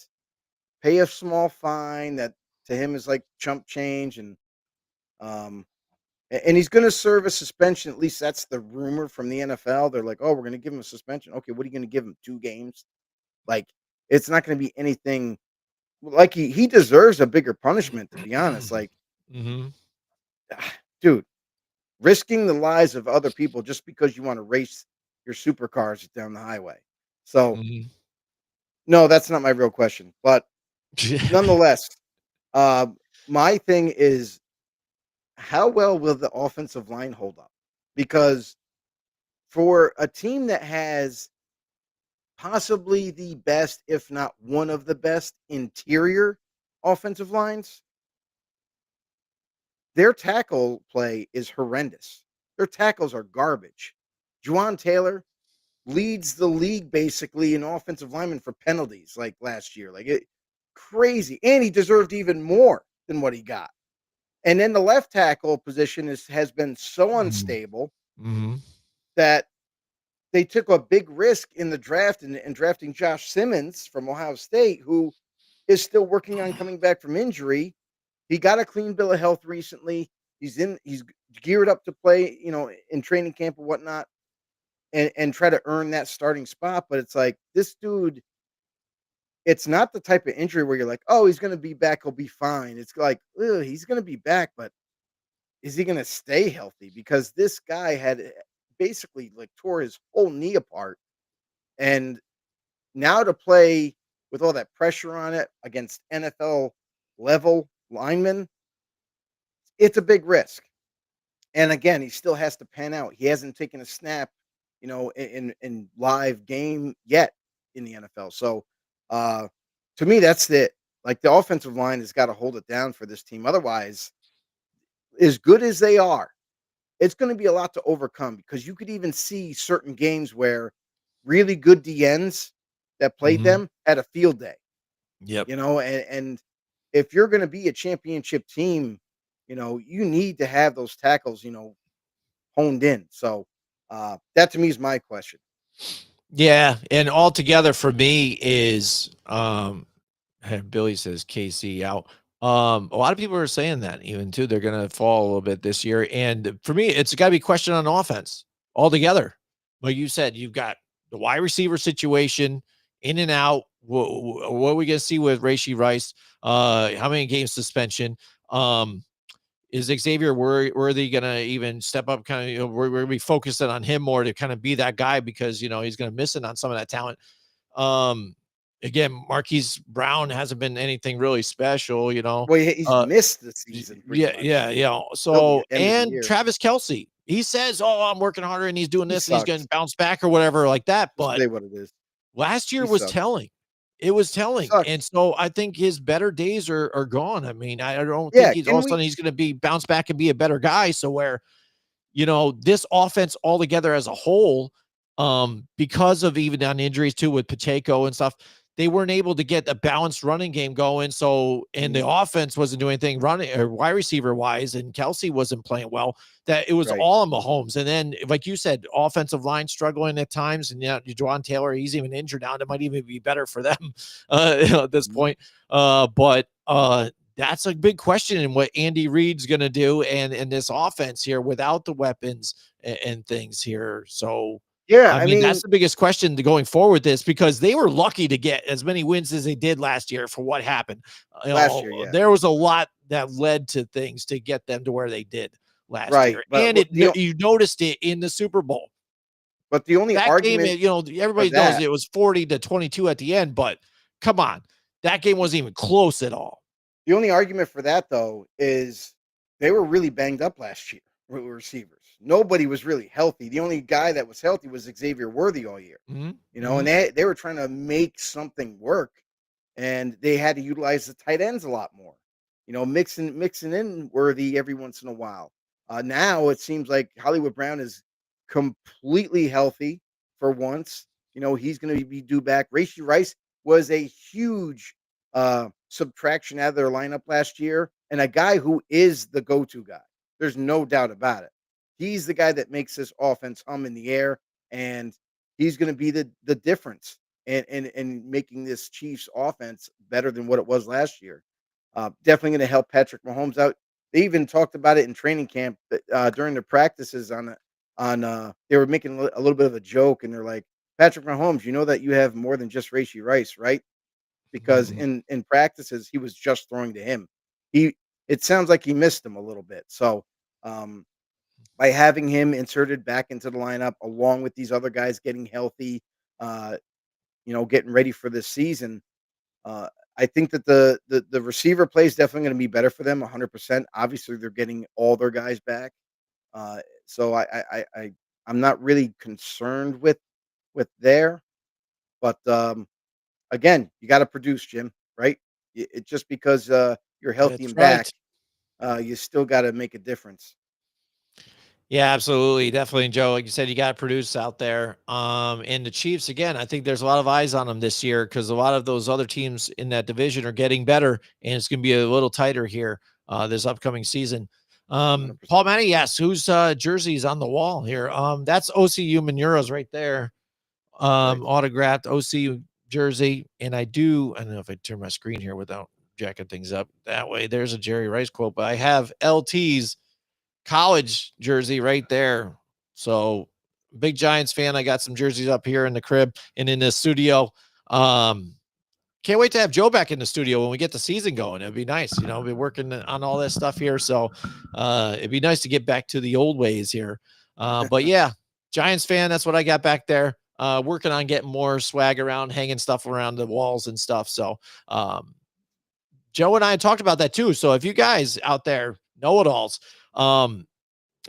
pay a small fine that to him is like chump change, um and he's going to serve a suspension. At least that's the rumor from the NFL. They're like, "Oh, we're going to give him a suspension." Okay, what are you going to give him? 2 games? Like, it's not going to be anything. Like, he deserves a bigger punishment, to be honest. Like, Mhm. dude, risking the lives of other people just because you want to race your supercars down the highway. So, Mhm. no, that's not my real question. But nonetheless, uh, my thing is, how well will the offensive line hold up? Because for a team that has possibly the best, if not one of the best interior offensive lines, their tackle play is horrendous. Their tackles are garbage. Juwan Taylor leads the league basically in offensive linemen for penalties like last year. Like, it crazy. And he deserved even more than what he got. And then the left tackle position has been so unstable Mhm. that they took a big risk in the draft and drafting Josh Simmons from Ohio State, who is still working on coming back from injury. He got a clean bill of health recently. He's geared up to play, in training camp and whatnot, and try to earn that starting spot. But it's like, this dude, it's not the type of injury where you're like, oh, he's gonna be back, he'll be fine. It's like, ugh, he's gonna be back, but is he gonna stay healthy? Because this guy had basically like tore his whole knee apart. And now to play with all that pressure on it against NFL level linemen, it's a big risk. And again, he still has to pan out. He hasn't taken a snap, in live game yet in the NFL. So, uh, to me, that's it. Like, the offensive line has got to hold it down for this team. Otherwise, as good as they are, it's going to be a lot to overcome, because you could even see certain games where really good DNs that played Mhm. them had a field day. Yep. And if you're going to be a championship team, you need to have those tackles, honed in. So, that to me is my question. Yeah, and altogether for me is Billy says KC out. A lot of people are saying that even too. They're going to fall a little bit this year. And for me, it's got to be a question on offense altogether. Like you said, you've got the wide receiver situation in and out. What are we going to see with Rashee Rice? How many games suspension? Is Xavier Worthy going to even step up? Kind of, we're going to be focusing on him more to kind of be that guy because, he's going to miss it on some of that talent. Again, Marquise Brown hasn't been anything really special, Well, he's missed the season pretty much. Yeah. Till So, the end of the and year. Travis Kelce, he says, "Oh, I'm working harder and he's doing He this and he's going sucks. to bounce back or whatever like that." Just But say what it is. last year He was sucks. telling. It was He telling. And sucks. so I think his better days are gone. I mean, I don't Yeah, think he's all can of a we sudden he's going to be bounce back and be a better guy. So where, this offense altogether as a whole, because of even on injuries too with Pacheco and stuff, they weren't able to get a balanced running game going. So, and the offense wasn't doing anything running or wide receiver wise, and Kelce wasn't playing well. That it was Right. all on Mahomes. And then, like you said, offensive line struggling at times, and Juwan Taylor, he's even injured now. It might even be better for them at this point. But that's a big question in what Andy Reid's going to do and this offense here without the weapons and things here. So, Yeah, I mean, that's the biggest question to going forward with this because they were lucky to get as many wins as they did last year for what happened. Last year, yeah. There was a lot that led to things to get them to where they did last Right, year. but And you noticed it in the Super Bowl. But the only That argument game, everybody knows it was 40-22 at the end, but come on, that game wasn't even close at all. The only argument for that, though, is they were really banged up last year, receivers. Nobody was really healthy. The only guy that was healthy was Xavier Worthy all year. And they were trying to make something work, and they had to utilize the tight ends a lot more. Mixing in Worthy every once in a while. Now it seems like Hollywood Brown is completely healthy for once. He's going to be due back. Rashee Rice was a huge subtraction out of their lineup last year, and a guy who is the go-to guy. There's no doubt about it. He's the guy that makes this offense hum in the air, and he's going to be the difference in making this Chiefs offense better than what it was last year. Definitely going to help Patrick Mahomes out. They even talked about it in training camp during the practices they were making a little bit of a joke, and they're like, Patrick Mahomes, you know that you have more than just Rashee Rice, right? Because in practices he was just throwing to him. It sounds like he missed him a little bit. So by having him inserted back into the lineup along with these other guys getting healthy, getting ready for this season, I think that the receiver play is definitely going to be better for them 100%. Obviously, they're getting all their guys back. So I'm not really concerned with there, but again, you got to produce, Jim, right? It just because you're healthy and back, you still got to make a difference. Yeah, absolutely. Definitely, Joe. Like you said, you got to produce out there. And the Chiefs, again, I think there's a lot of eyes on them this year because a lot of those other teams in that division are getting better, and it's going to be a little tighter here this upcoming season. Paul Manny asks, whose jersey is on the wall here? That's OCU Manuras right there. Autographed OCU jersey. And I don't know if I turn my screen here without jacking things up that way. There's a Jerry Rice quote, but I have LT's college jersey right there. So big Giants fan. I got some jerseys up here in the crib and in the studio. Can't wait to have Joe back in the studio when we get the season going. It'd be nice. We'll be working on all this stuff here. So it'd be nice to get back to the old ways here. But yeah, Giants fan. That's what I got back there. Working on getting more swag around, hanging stuff around the walls and stuff. So Joe and I talked about that too. So if you guys out there know it alls,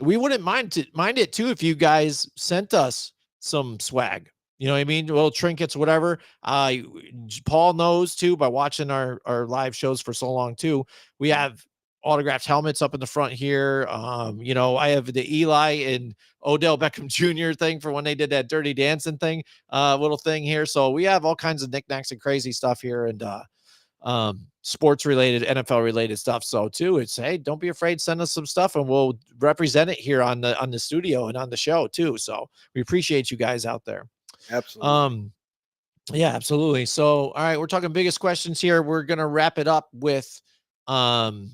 we wouldn't mind it too if you guys sent us some swag. You know what I mean? Little trinkets, whatever. Paul knows too by watching our live shows for so long too. We have autographed helmets up in the front here. I have the Eli and Odell Beckham Jr. thing for when they did that Dirty Dancing thing, little thing here. So we have all kinds of knickknacks and crazy stuff here, and sports related, NFL related stuff. So too, it's, hey, don't be afraid, send us some stuff and we'll represent it here on the studio and on the show too. So we appreciate you guys out there. Absolutely. Yeah, absolutely. So all right, we're talking biggest questions here. We're gonna wrap it up with the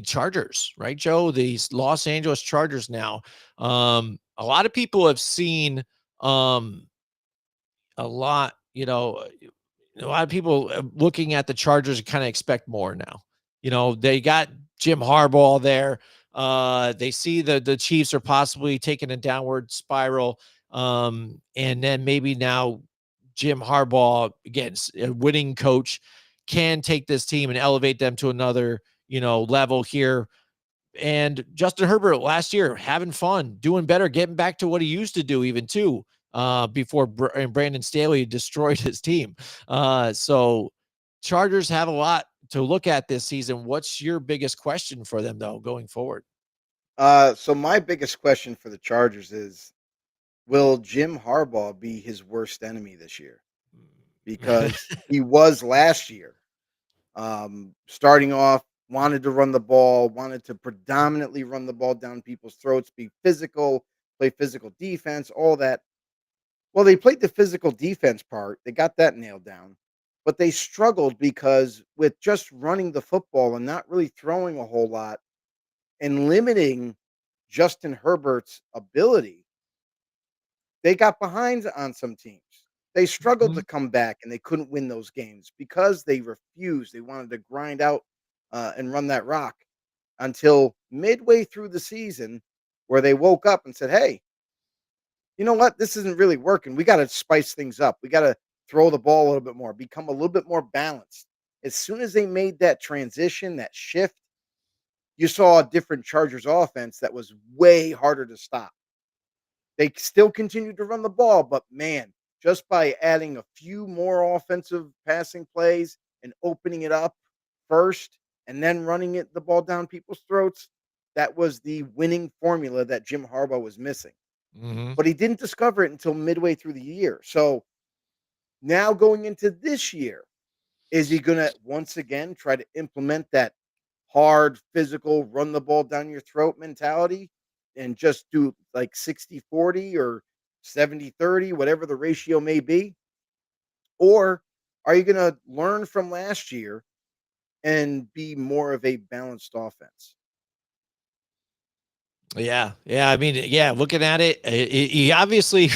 Chargers, right, Joe? These Los Angeles Chargers now. A lot of people have seen a lot, a lot of people looking at the Chargers kind of expect more now. They got Jim Harbaugh there. They see the Chiefs are possibly taking a downward spiral. And then maybe now Jim Harbaugh, again, a winning coach, can take this team and elevate them to another, level here. And Justin Herbert last year having fun, doing better, getting back to what he used to do, even too, before Brandon Staley destroyed his team. So Chargers have a lot to look at this season. What's your biggest question for them, though, going forward? So my biggest question for the Chargers is, will Jim Harbaugh be his worst enemy this year? Because he was last year. Starting off, wanted to run the ball, wanted to predominantly run the ball down people's throats, be physical, play physical defense, all that. Well, they played the physical defense part. They got that nailed down. But they struggled because with just running the football and not really throwing a whole lot and limiting Justin Herbert's ability, they got behind on some teams. They struggled to come back and they couldn't win those games because they refused. They wanted to grind out and run that rock until midway through the season, where they woke up and said, "Hey, you know what? This isn't really working. We got to spice things up. We got to throw the ball a little bit more, become a little bit more balanced." As soon as they made that transition, that shift, you saw a different Chargers offense that was way harder to stop. They still continued to run the ball, but man, just by adding a few more offensive passing plays and opening it up first and then running the ball down people's throats, that was the winning formula that Jim Harbaugh was missing. Mm-hmm. But he didn't discover it until midway through the year. So now going into this year, is he going to once again try to implement that hard, physical, run the ball down your throat mentality and just do like 60-40 or 70-30, whatever the ratio may be? Or are you going to learn from last year and be more of a balanced offense? Yeah, yeah. I mean, yeah. Looking at it, he obviously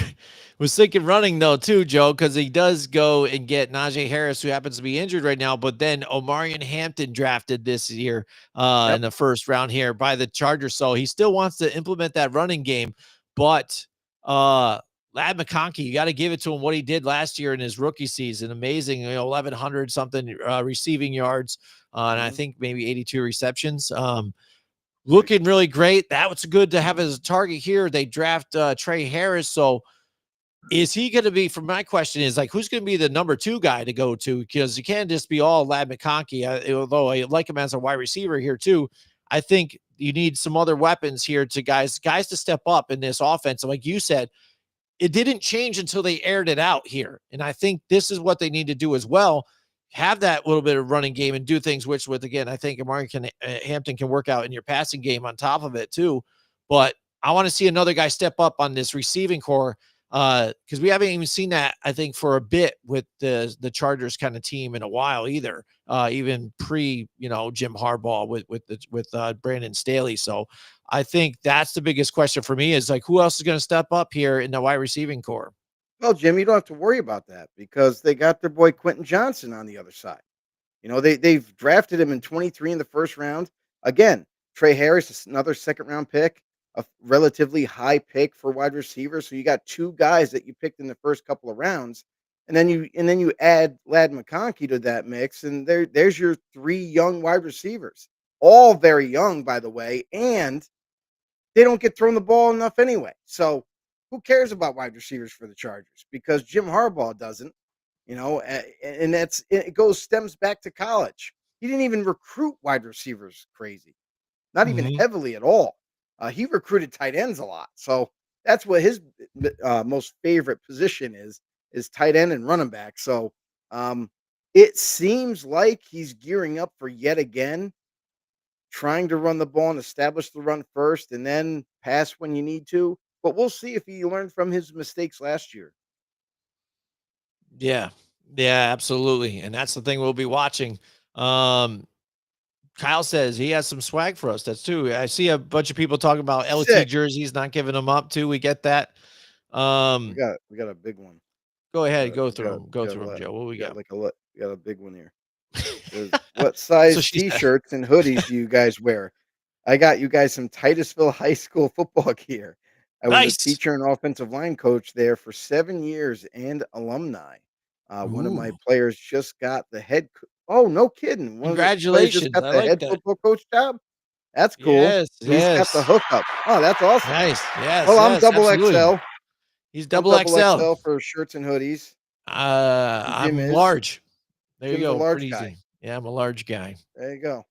was thinking running though too, Joe, because he does go and get Najee Harris, who happens to be injured right now. But then Omarion Hampton drafted this year in Yep. the first round here by the Chargers, so he still wants to implement that running game. But Lad McConkey, you got to give it to him what he did last year in his rookie season. Amazing, 1,100 something receiving yards, and I Mhm. think maybe 82 receptions. Looking really great. That was good to have as a target here. They draft Trey Harris. So is he going to be, for my question is like, who's going to be the number 2 guy to go to? Because you can't just be all Lad McConkey. Although I like him as a wide receiver here too. I think you need some other weapons here to guys to step up in this offense. And like you said, it didn't change until they aired it out here. And I think this is what they need to do as well. Have that little bit of running game and do things which with, again, I think Hampton can work out in your passing game on top of it too. But I want to see another guy step up on this receiving core because we haven't even seen that, I think, for a bit with the Chargers kind of team in a while either, even pre, Jim Harbaugh with Brandon Staley. So I think that's the biggest question for me is like, who else is going to step up here in the wide receiving core? Well, Jim, you don't have to worry about that because they got their boy Quentin Johnson on the other side. They've drafted him in 23 in the first round. Again, Trey Harris is another second round pick, a relatively high pick for wide receivers. So you got 2 guys that you picked in the first couple of rounds, and then you add Lad McConkey to that mix, and there's your 3 young wide receivers, all very young, by the way, and they don't get thrown the ball enough anyway. So who cares about wide receivers for the Chargers? Because Jim Harbaugh doesn't. And it stems back to college. He didn't even recruit wide receivers crazy, not even Mhm. heavily at all. He recruited tight ends a lot, so that's what his most favorite position is tight end and running back. So um, it seems like he's gearing up for yet again trying to run the ball and establish the run first, and then pass when you need to. But we'll see if he learned from his mistakes last year. Yeah. Yeah, absolutely. And that's the thing we'll be watching. Um, Kyle says he has some swag for us. That's too. I see a bunch of people talking about LT Sick. jerseys, not giving them up too. We get that. We got a big one. Go ahead, go We through them. Go got through them, Joe. What we got? We got a big one here. What size she said. T-shirts and hoodies do you guys wear? I got you guys some Titusville High School football gear. I was Nice. a teacher and offensive line coach there for 7 years and alumni. One of my Ooh. players just got the head. Oh, no kidding! One of the players just Congratulations. got I the like head that. football coach job. That's cool. Yes, He's got the yes. hookup. Oh, that's awesome. Nice. Yes. Well, I'm yes, double absolutely. XL. He's I'm double double XL. XL for shirts and hoodies. I'm is. large. There you Jim's a go. large Pretty guy. easy. Yeah, I'm a large guy. There you go.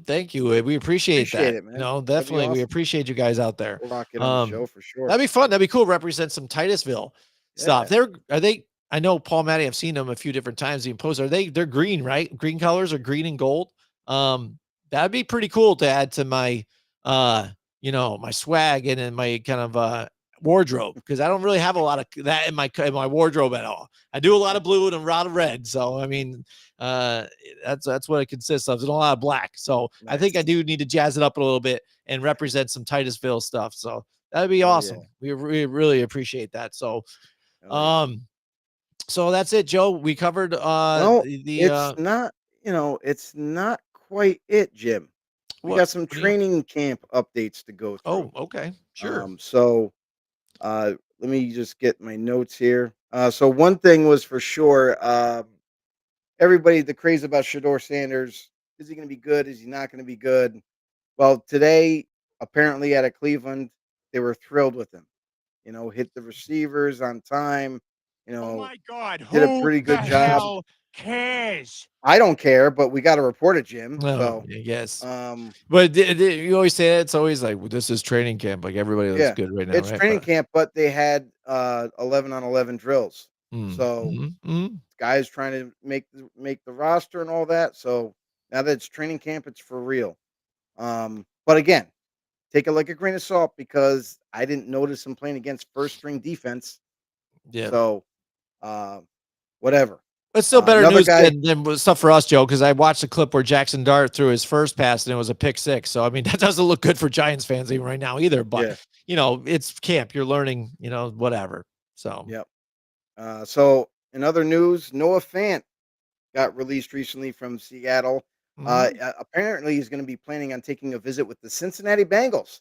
Thank you. We appreciate that. it, man. No, That'd be definitely. We awesome. appreciate you guys out there. We'll rock it on the show for sure. That'd be fun. That'd be cool. Represent some Titusville stuff. Yeah. Are they? I know Paul Matty. I've seen them a few different times. The posts. They're green, right? Green colors or green and gold. That'd be pretty cool to add to my, my swag and in my kind of wardrobe, because I don't really have a lot of that in my wardrobe at all. I do a lot of blue and a lot of red. So I mean, that's what it consists of. There's a lot of black. So I think I Nice. do need to jazz it up a little bit and represent some Titusville stuff. So that'd be awesome. Yeah. We really appreciate that. So, Oh, yeah. so that's it, Joe. We covered Well, the it's not, it's not quite it, Jim. We got some what do you- training camp updates to go Oh, through. okay, sure. So let me just get my notes here. So one thing was for sure, everybody the craze about Shador Sanders. Is he going to be good? Is he not going to be good? Well, today, apparently out of Cleveland, they were thrilled with him. Hit the receivers on time. Oh my God! Did a pretty good job. Cares? I don't care, but we got to report it, Jim. No, So, yes. um, But you always say that. It's always like, well, this is training camp. Like everybody looks yeah, good right now. it's right? training camp, but they had 11 on 11 drills. So guys trying to make the roster and all that. So now that it's training camp, it's for real. But again, take it like a grain of salt, because I didn't notice him playing against first string defense. Yeah. So, whatever. It's still better another news guy- than stuff for us, Joe, because I watched a clip where Jackson Dart threw his first pass and it was a pick six. So, I mean, that doesn't look good for Giants fans even right now either. But, it's camp. You're learning, whatever. So, Yep. So in other news, Noah Fant got released recently from Seattle. Apparently, he's going to be planning on taking a visit with the Cincinnati Bengals.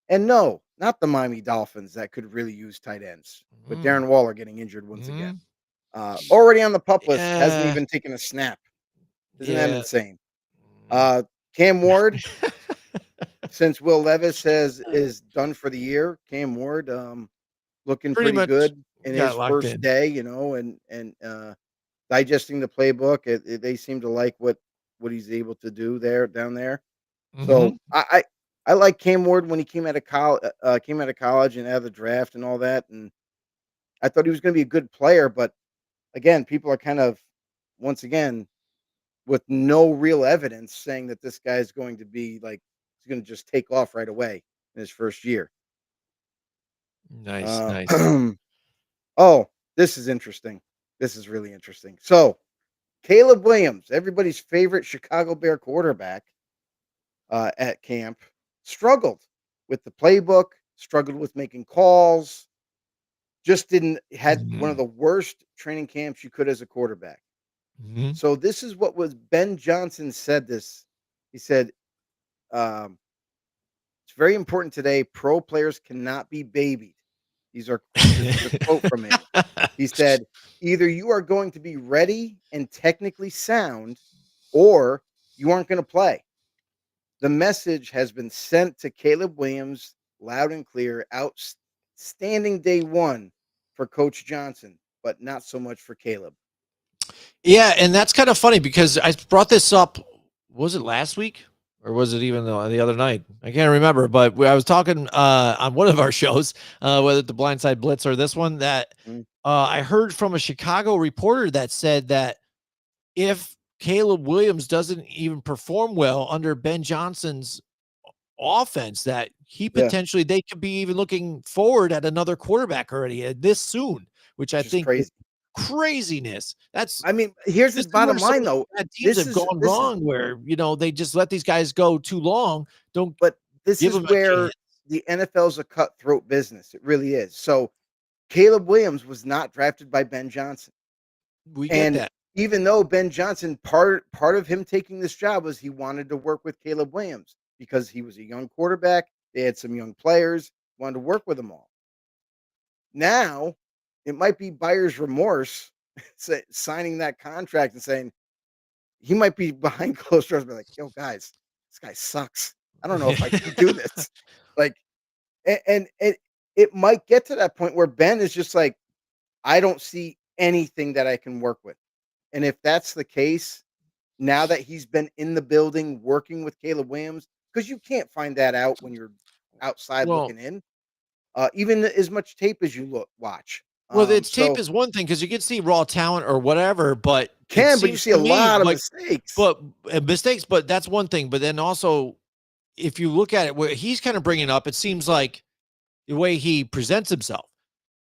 And no, not the Miami Dolphins that could really use tight ends. With Darren Waller getting injured once again. Already on the pup list, hasn't even taken a snap. Isn't that insane? Cam Ward, since Will Levis is done for the year, Cam Ward looking pretty good in his first day, and digesting the playbook. They seem to like what he's able to do down there. So I like Cam Ward when he came out of college and out of the draft and all that, and I thought he was going to be a good player. But again, people are kind of, once again, with no real evidence, saying that this guy is going to be like, he's going to just take off right away in his first year. Nice. Oh, this is interesting. This is really interesting. So, Caleb Williams, everybody's favorite Chicago Bear quarterback, at camp, struggled with the playbook, struggled with making calls, just had one of the worst training camps you could as a quarterback. So this is what Ben Johnson said this. He said, it's very important today. Pro players cannot be babied. This is a quote from him. He said, either you are going to be ready and technically sound, or you aren't going to play. The message has been sent to Caleb Williams loud and clear. Outstanding day one for Coach Johnson, but not so much for Caleb. Yeah, and that's kind of funny because I brought this up, was it last week? Or was it even the other night? I can't remember, but I was talking on one of our shows, whether the Blindside Blitz or this one, that I heard from a Chicago reporter that said that if Caleb Williams doesn't even perform well under Ben Johnson's offense, that he potentially, they could be even looking forward at another quarterback already this soon, which I think crazy. craziness. I mean, here's This the is where bottom some line, of the though. bad teams have gone This is wrong where, they just let these guys go too long. Don't but this give is them a where chance. the NFL's a cutthroat business. It really is. So Caleb Williams was not drafted by Ben Johnson. We get And that. even though Ben Johnson, part of him taking this job was he wanted to work with Caleb Williams because he was a young quarterback. They had some young players, wanted to work with them all. Now, it might be buyer's remorse signing that contract and saying he might be behind closed doors, be like, "Yo, guys, this guy sucks. I don't know if I can do this." Like, and it might get to that point where Ben is just like, "I don't see anything that I can work with." And if that's the case, now that he's been in the building working with Caleb Williams, because you can't find that out when you're outside Well, looking in, even as much tape as you watch. it's tape So is one thing because you can see raw talent or whatever, but it but you seems see a to me lot of like, mistakes. mistakes, but that's one thing. But then also, if you look at it, where he's kind of bringing up, it seems like the way he presents himself,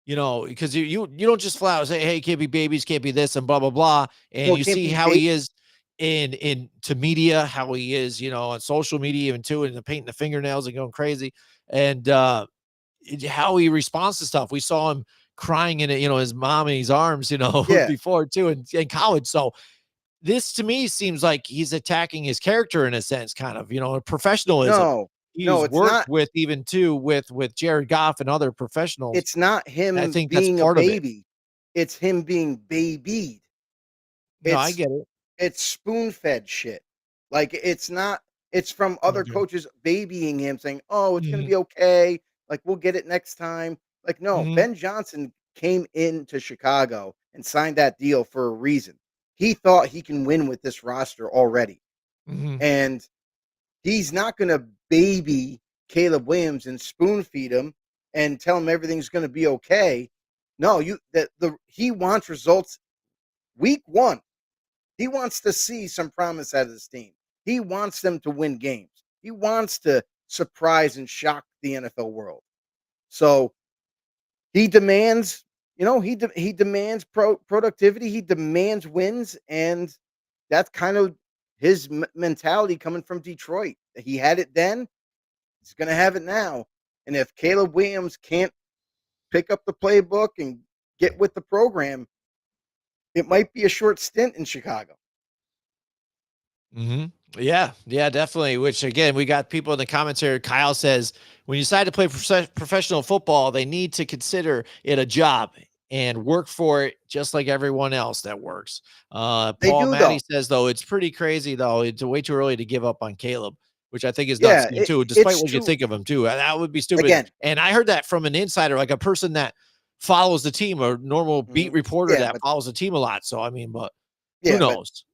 because you don't just flat out say, "Hey, can't be babies, can't be this," and blah blah blah, and Well, you can't see be how he is in to media, how he is, on social media even too, and the painting the fingernails and going crazy, and how he responds to stuff. We saw him crying in it, his mom in his arms, Yeah. before too in college. So this to me seems like he's attacking his character in a sense, kind of, professionalism. No, He's it's worked not. with even too with Jared Goff and other professionals. It's not I him think that's being a part of it. baby. It's him being babied. No, I It's get it. it's spoon-fed shit. Like, it's not it's from other Okay. coaches babying him saying, "Oh, it's gonna Mhm. be okay. Like, we'll get it next time." Like, no, Mhm. Ben Johnson came into Chicago and signed that deal for a reason. He thought he can win with this roster already, Mhm. and he's not gonna baby Caleb Williams and spoon feed him and tell him everything's gonna be okay. No, he wants results week 1. He wants to see some promise out of this team. He wants them to win games. He wants to surprise and shock the NFL world. So he demands, he demands productivity. He demands wins, and that's kind of his mentality coming from Detroit. He had it then. He's going to have it now. And if Caleb Williams can't pick up the playbook and get with the program, it might be a short stint in Chicago. Mhm. Yeah, definitely. Which again, we got people in the comments here. Kyle says, when you decide to play professional football, they need to consider it a job and work for it just like everyone else that works. They Paul do, Matty though. says, though, it's pretty crazy, though. It's way too early to give up on Caleb, which I think is nuts Yeah, too, despite it's what you true. think of him, too. That would be stupid. Again, And I heard that from an insider, like a person that follows the team, a normal beat reporter yeah, that but follows the team a lot. So, I mean, but who yeah, but knows?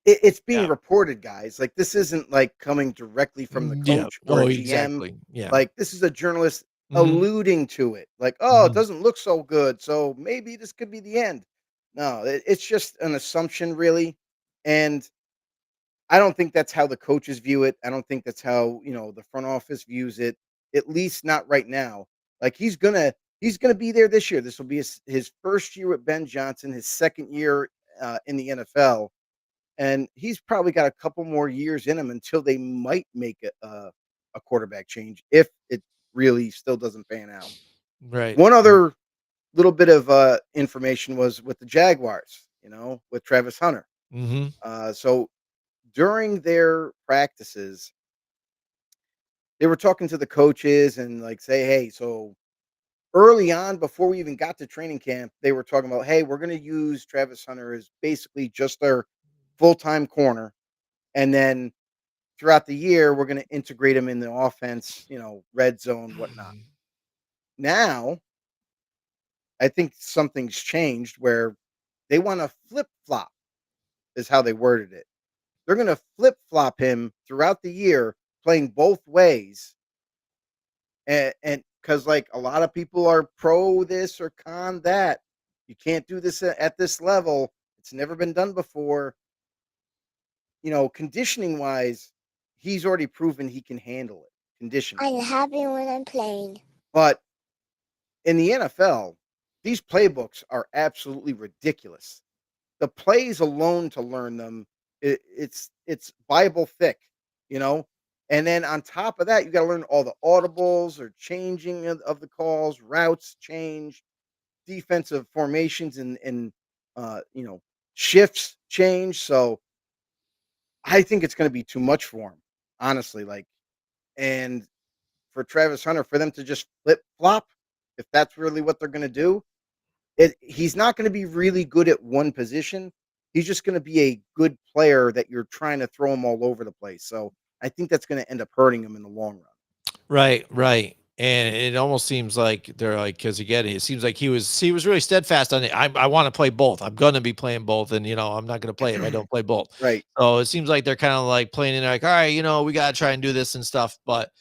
it's being Yeah. reported, guys. Like, this isn't like coming directly from the Yeah. coach or Oh, a GM. exactly. Yeah. Like, this is a journalist Mhm. alluding to it. Like, oh, it Mhm. doesn't look so good, so maybe this could be the end. No, it's just an assumption, really. And I don't think that's how the coaches view it. I don't think that's how, the front office views it, at least not right now. Like, he's gonna be there this year. This will be his first year with Ben Johnson, his second year in the NFL, and he's probably got a couple more years in him until they might make a quarterback change if it really still doesn't pan out. Right. One other little bit of information was with the Jaguars, with Travis Hunter. Mhm. So during their practices, they were talking to the coaches and like say, hey, so early on, before we even got to training camp, they were talking about, hey, we're going to use Travis Hunter as basically just their full time corner. And then throughout the year, we're going to integrate him in the offense, red zone, whatnot. Now, I think something's changed where they want to flip flop, is how they worded it. They're going to flip flop him throughout the year, playing both ways. And because like a lot of people are pro this or con that, you can't do this at this level. It's never been done before. Conditioning wise, he's already proven he can handle it conditioning. I'm happy when I'm playing. But in the NFL, these playbooks are absolutely ridiculous. The plays alone to learn them, it's Bible thick, you know. And then on top of that, you got to learn all the audibles or changing of the calls, routes change, defensive formations and shifts change. So I think it's going to be too much for him, honestly. Like, and for Travis Hunter, for them to just flip flop, if that's really what they're going to do, he's not going to be really good at one position. He's just going to be a good player that you're trying to throw him all over the place. So I think that's going to end up hurting him in the long run. Right, right. And it almost seems like they're like, because again, it seems like he was really steadfast on it. I want to play both. I'm gonna be playing both, and I'm not gonna play if I don't play both. Right. So it seems like they're kind of like playing in like, all right, we gotta try and do this and stuff. But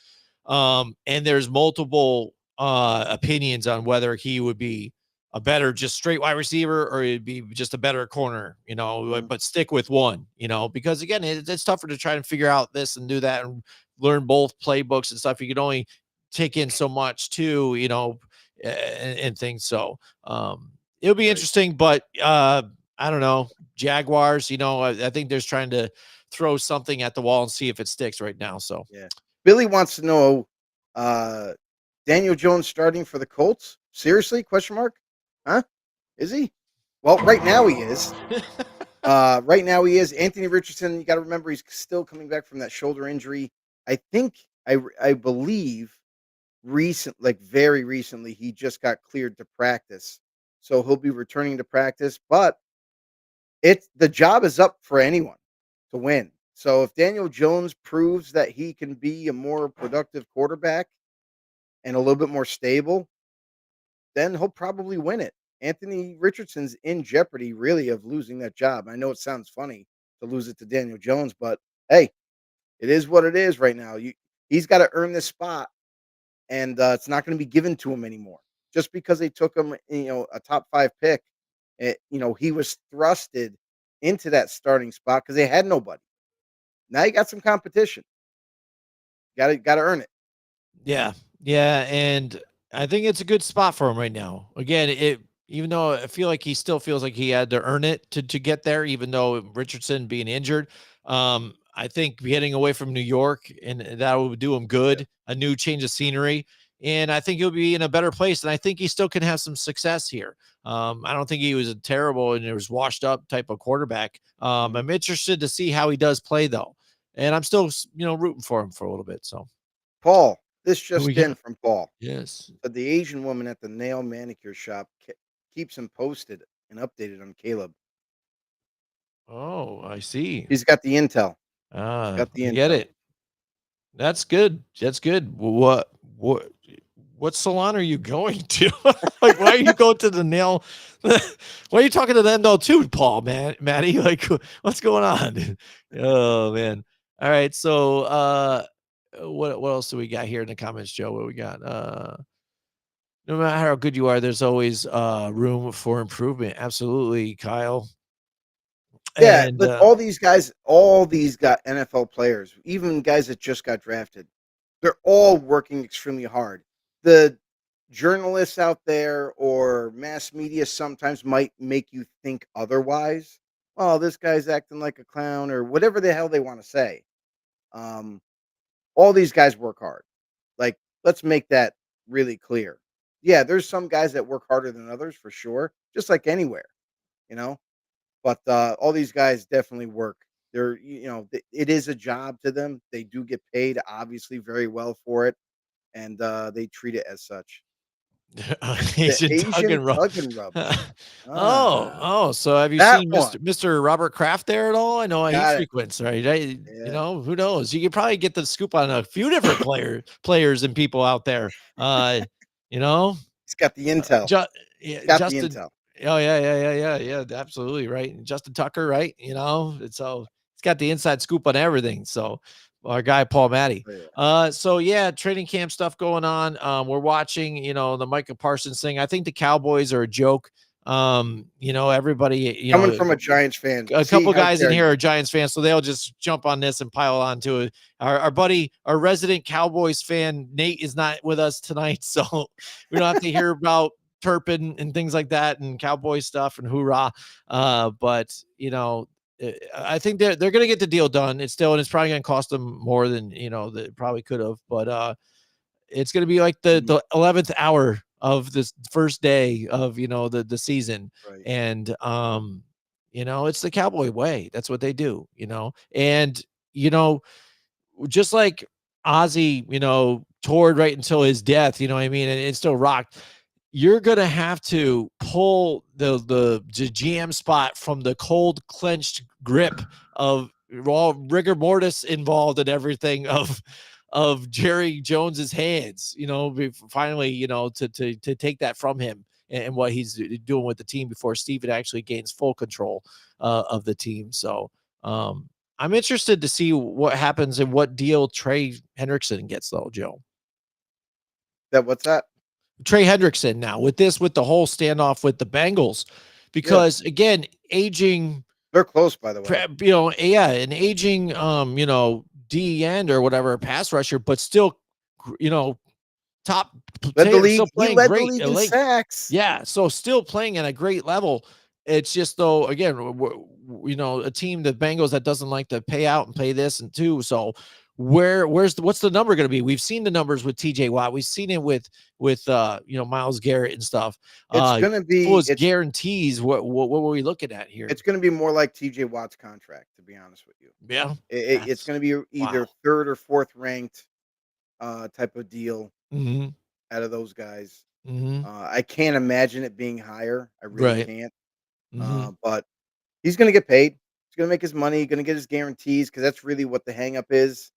and there's multiple opinions on whether he would be a better just straight wide receiver or it'd be just a better corner, Mhm. but stick with one, because again, it's tougher to try and figure out this and do that and learn both playbooks and stuff. You can only take in so much too, and things. So it'll be Right. interesting, but I don't know. Jaguars, I think they're trying to throw something at the wall and see if it sticks right now. So Yeah. Billy wants to know, uh, Daniel Jones starting for the Colts? Seriously? Question mark? Huh? Is he? Well, right now he is. Right now he is. Anthony Richardson, you got to remember he's still coming back from that shoulder injury. I believe very recently, he just got cleared to practice. So he'll be returning to practice, but the job is up for anyone to win. So if Daniel Jones proves that he can be a more productive quarterback and a little bit more stable, then he'll probably win it. Anthony Richardson's in jeopardy really of losing that job. I know it sounds funny to lose it to Daniel Jones, but hey, it is what it is right now. He's got to earn this spot, and it's not going to be given to him anymore. Just because they took him, a top 5 pick, he was thrusted into that starting spot because they had nobody. Now you got some competition. Got to earn it. yeah, yeah, and I think it's a good spot for him right now. Again, even though I feel like he still feels like he had to earn it to get there, even though Richardson being injured. I think getting away from New York and that would do him good, a new change of scenery. And I think he'll be in a better place. And I think he still can have some success here. I don't think he was a terrible and it was washed up type of quarterback. Mhm. I'm interested to see how he does play though. And I'm still, rooting for him for a little bit. So Paul, this who we just in got? from Paul. Yes. The Asian woman at the nail manicure shop keeps him posted and updated on Caleb. Oh, I see. He's got the intel. Ah, Got the I get intel. it. That's good. That's good. What salon are you going to? Like, why are you going to the nail? Why are you talking to them though too, Paul, man, Maddie? Like, what's going on? Oh man. All right. So what else do we got here in the comments, Joe? What we got? No matter how good you are, there's always room for improvement. Absolutely, Kyle. Yeah, And but all these got NFL players, even guys that just got drafted, they're all working extremely hard. The journalists out there or mass media sometimes might make you think otherwise. Oh, this guy's acting like a clown or whatever the hell they want to say. Um, all these guys work hard. Like, let's make that really clear. Yeah, there's some guys that work harder than others for sure, just like anywhere, you know. But all these guys definitely work. It is a job to them. They do get paid, obviously, very well for it, and they treat it as such. The Asian tug Asian and rub. tug and rub. Ah, Oh, so have you that seen one. Mr. Robert Kraft there at all? I know he Got it. frequents, right? Yeah. Who knows? You could probably get the scoop on a few different players and people out there. You know, He's got the intel. Ju- yeah, Got the Justin. intel. Oh yeah, absolutely right. And Justin Tucker, right? And so he's got the inside scoop on everything. So our guy Paul Matty. Oh, yeah. So yeah, training camp stuff going on. We're watching, the Micah Parsons thing. I think the Cowboys are a joke. Everybody, Coming from a Giants fan. a See, couple how guys in dare here you? are Giants fans, so they'll just jump on this and pile on to it. Our buddy, our resident Cowboys fan, Nate, is not with us tonight, so we don't have to hear about Turpin and things like that and cowboy stuff and hoorah. But I think they're going to get the deal done. It's probably going to cost them more than that it probably could have. But it's going to be like the 11th hour of this first day of the season, Right. and it's the Cowboy way. That's what they do, and just like Ozzy, toured right until his death, you know what I mean, and it still rocked. You're gonna have to pull the GM spot from the cold clenched grip of all rigor mortis involved and everything of Jerry Jones's hands, finally, to take that from him and what he's doing with the team before Steven actually gains full control of the team. So I'm interested to see what happens and what deal Trey Hendrickson gets, though, Joe. What's that? Trey Hendrickson now with the whole standoff with the Bengals, because again, aging. They're close, by the way. An aging, D end or whatever, pass rusher, but still, top. Led the league. Still playing led great. the league in sacks. Yeah, so still playing at a great level. It's just though, again, a team, the Bengals, that doesn't like to pay out and pay this and too. So what's the number going to be? We've seen the numbers with TJ Watt. We've seen it with Myles Garrett and stuff. It's going to be guarantees. What were we looking at here? It's going to be more like TJ Watt's contract, to be honest with you. Yeah, it's going to be either third or fourth ranked type of deal out of those guys. I can't imagine it being higher. I really can't. But he's going to get paid. He's going to make his money. Going to get his guarantees, because that's really what the hang up is.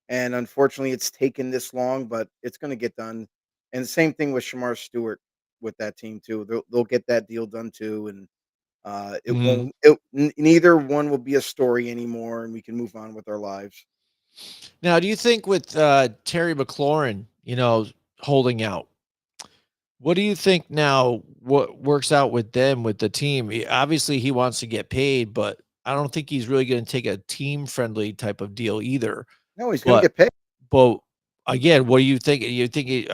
And unfortunately, it's taken this long, but it's going to get done. And the same thing with Shamar Stewart with that team too. They'll get that deal done too, and it won't. Neither one will be a story anymore, and we can move on with our lives. Now, do you think with Terry McLaurin, holding out, what do you think now? What works out with them, with the team? Obviously, he wants to get paid, but I don't think he's really going to take a team-friendly type of deal either. No, he's going to get paid. But again, what do you think? You think?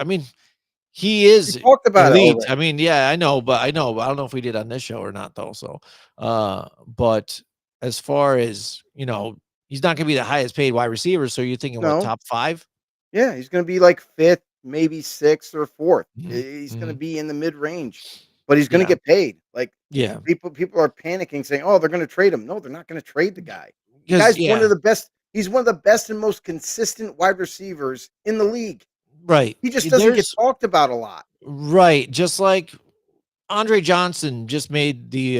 He is. We talked about elite. it. I mean, yeah, I know, but I don't know if we did on this show or not, though. So, but as far as he's not going to be the highest paid wide receiver. So you're thinking what, top 5? Yeah, he's going to be like 5th, maybe 6th or 4th. He's going to be in the mid range, but he's going to get paid. Like, people are panicking, saying, "Oh, they're going to trade him." No, they're not going to trade the guy. The guy's one of the best. He's one of the best and most consistent wide receivers in the league. Right. He just doesn't get talked about a lot. Right. Just like Andre Johnson just made the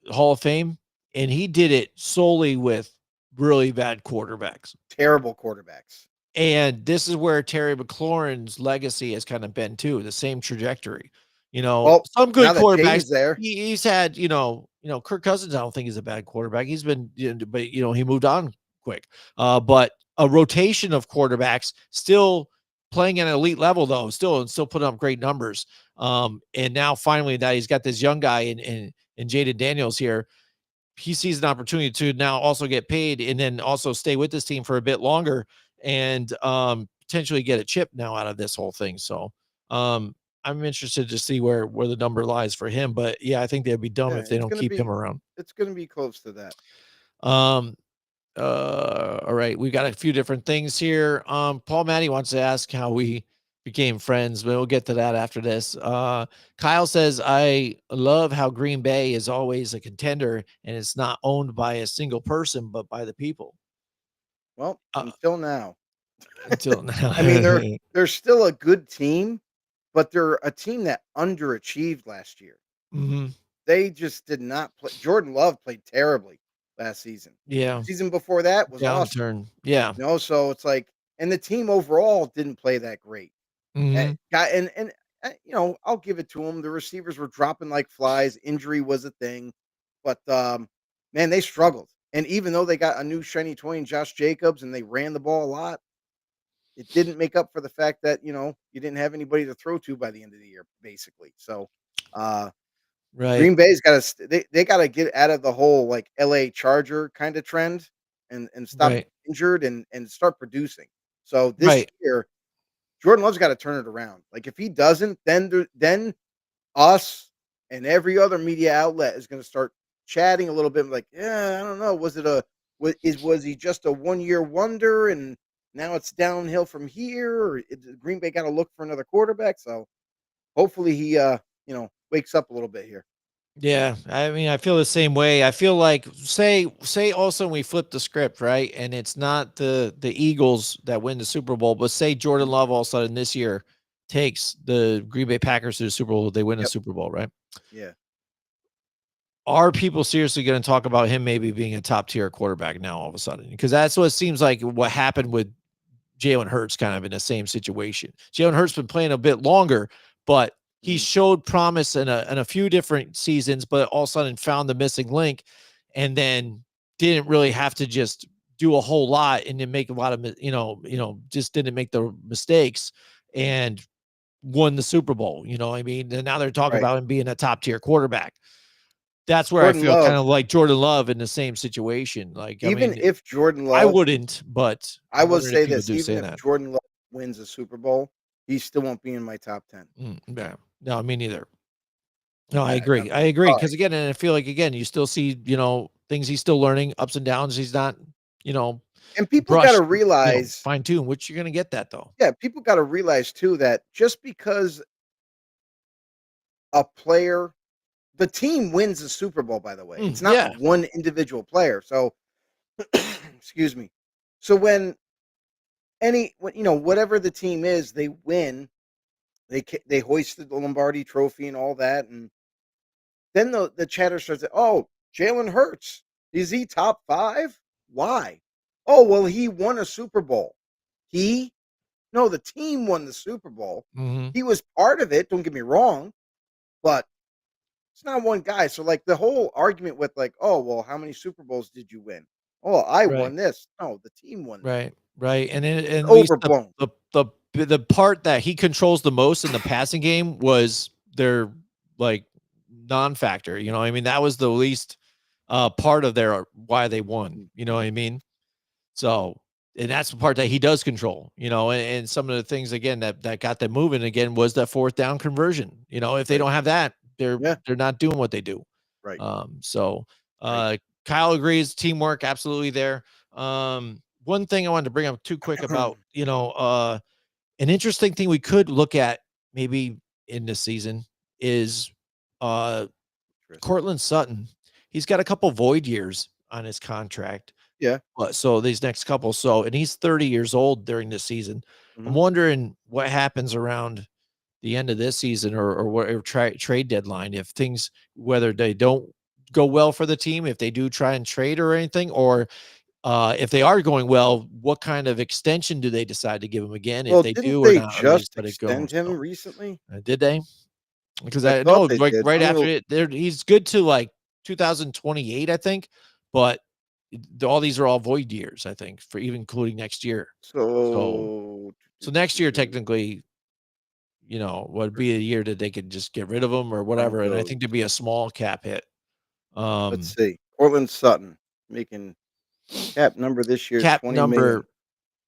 Hall of Fame, and he did it solely with really bad quarterbacks. Terrible quarterbacks. And this is where Terry McLaurin's legacy has kind of been too, the same trajectory. Some good quarterbacks there. He's had, Kirk Cousins, I don't think he's a bad quarterback. He's been, but he moved on quick. But a rotation of quarterbacks still playing at an elite level, though, still putting up great numbers. And now finally that he's got this young guy in Jaden Daniels here, he sees an opportunity to now also get paid and then also stay with this team for a bit longer and potentially get a chip now out of this whole thing. So I'm interested to see where the number lies for him. But yeah, I think they'd be dumb if they don't keep him around. It's going to be close to that. All right, we've got a few different things here. Paul Matty wants to ask how we became friends, but we'll get to that after this. Kyle says, I love how Green Bay is always a contender and it's not owned by a single person, but by the people. Well, until now. Until now. I mean, they're still a good team, but they're a team that underachieved last year. They just did not play. Jordan Love played terribly last season. Yeah. The season before that was downturn. Awesome. Yeah. So it's like, and the team overall didn't play that great. And I'll give it to them. The receivers were dropping like flies. Injury was a thing, but man, they struggled. And even though they got a new shiny toy in Josh Jacobs and they ran the ball a lot, it didn't make up for the fact that you didn't have anybody to throw to by the end of the year, basically. So, Green Bay's got to they got to get out of the whole like LA Charger kind of trend and stop injured and start producing. So this year, Jordan Love's got to turn it around. Like if he doesn't, then us and every other media outlet is going to start chatting a little bit like, yeah, I don't know. Was he just a 1-year wonder and now it's downhill from here? Or Green Bay got to look for another quarterback? So hopefully he, wakes up a little bit here. Yeah, I mean, I feel the same way. I feel like say also we flip the script, right? And it's not the Eagles that win the Super Bowl, but say Jordan Love all of a sudden this year takes the Green Bay Packers to the Super Bowl, they win a Yep. Super Bowl, right? Yeah. Are people seriously going to talk about him maybe being a top tier quarterback now all of a sudden? Because that's what it seems like what happened with Jalen Hurts, kind of in the same situation. Jalen Hurts been playing a bit longer, but he showed promise in a few different seasons, but all of a sudden found the missing link, and then didn't really have to just do a whole lot and then make a lot of just didn't make the mistakes and won the Super Bowl. You know what I mean? And now they're talking Right. about him being a top tier quarterback. That's where I Jordan feel kind Love, of like Jordan Love in the same situation. Like, I even mean, if Jordan I Love, wouldn't, but I I'm will wondering if say people this, do even say if that. Jordan Love wins a Super Bowl, he still won't be in my top 10. Yeah. No, me neither. No, I I, agree. I'm I agree. sorry. Because again, and I feel like again, you still see, things he's still learning, ups and downs. He's not, you know, And people got to brushed, realize, fine tune, which you're gonna get that though. yeah, people got to realize too that just because a player, the team wins the Super Bowl, by the way, it's not Yeah. one individual player. So, excuse me. So whatever the team is, they win. They hoisted the Lombardi Trophy and all that, and then the chatter starts. Oh, Jalen Hurts, is he top 5? Why? Oh, well, he won a Super Bowl. He No, the team won the Super Bowl. Hmm. He was part of it. Don't get me wrong, but it's not one guy. So like the whole argument with like, oh well, how many Super Bowls did you win? Oh, I Right. won this. No, the team won that. Right. Right. And then It's at least overblown. the part that he controls the most in the passing game was their like non-factor. You know what I mean? That was the least part of their why they won. You know what I mean? So, and that's the part that he does control, and some of the things again that got them moving again was that fourth down conversion. If they Right. don't have that, they're Yeah. they're not doing what they do. Right. So Right. Kyle agrees, teamwork absolutely there. One thing I wanted to bring up too quick about, an interesting thing we could look at maybe in this season is uh Interesting. Cortland Sutton. He's got a couple void years on his contract. Yeah. So these next couple, and he's 30 years old during this season. I'm Mhm. wondering what happens around the end of this season or whatever trade deadline if things whether they don't go well for the team, if they do try and trade or anything, or if they are going well, what kind of extension do they decide to give him again? If Well, they didn't do or they not, or they just just let it go. extend him So recently? did they? Because I I thought know they like did. right I'm after gonna it, he's good to like 2028, I think, but all these are all void years, I think, for even including next year. So so next year technically, would be a year that they could just get rid of them or whatever, and I Broncos. think there'd be a small cap hit. Let's see. Cortland Sutton making cap number this year is Cap 20,000,000. number,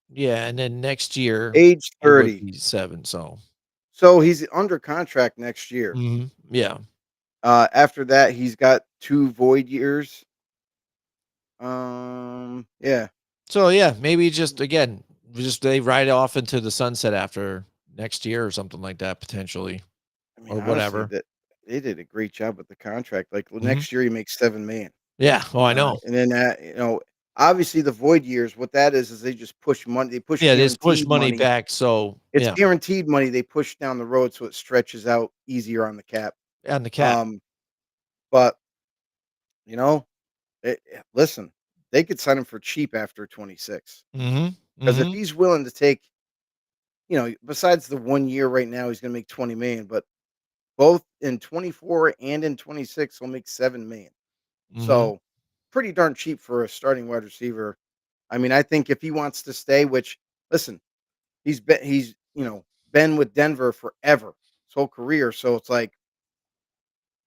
yeah, and then next year Age it would 30. be 7. So So he's under contract next year. yeah. After that, he's got 2 void years. Yeah. So yeah, maybe just again, just they ride off into the sunset after next year or something like that potentially, I mean, or honestly, whatever. that they did a great job with the contract. Like Mhm. next year, he makes 7,000,000. Yeah. Oh, I know. And then obviously the void years. What that is they just push money. They push Yeah, just push guaranteed money money. back. So It's yeah, guaranteed money they push down the road, so it stretches out easier on the cap. on the cap. Um, but you know, listen, they could sign him for cheap after 26 Mhm. because if Mhm. he's willing to take, besides the 1 year right now, he's going to make 20,000,000, but both in 24 and in 26, he'll make 7,000,000. Mhm. So pretty darn cheap for a starting wide receiver. I mean, I think if he wants to stay, which listen, he's been with Denver forever, his whole career. So it's like,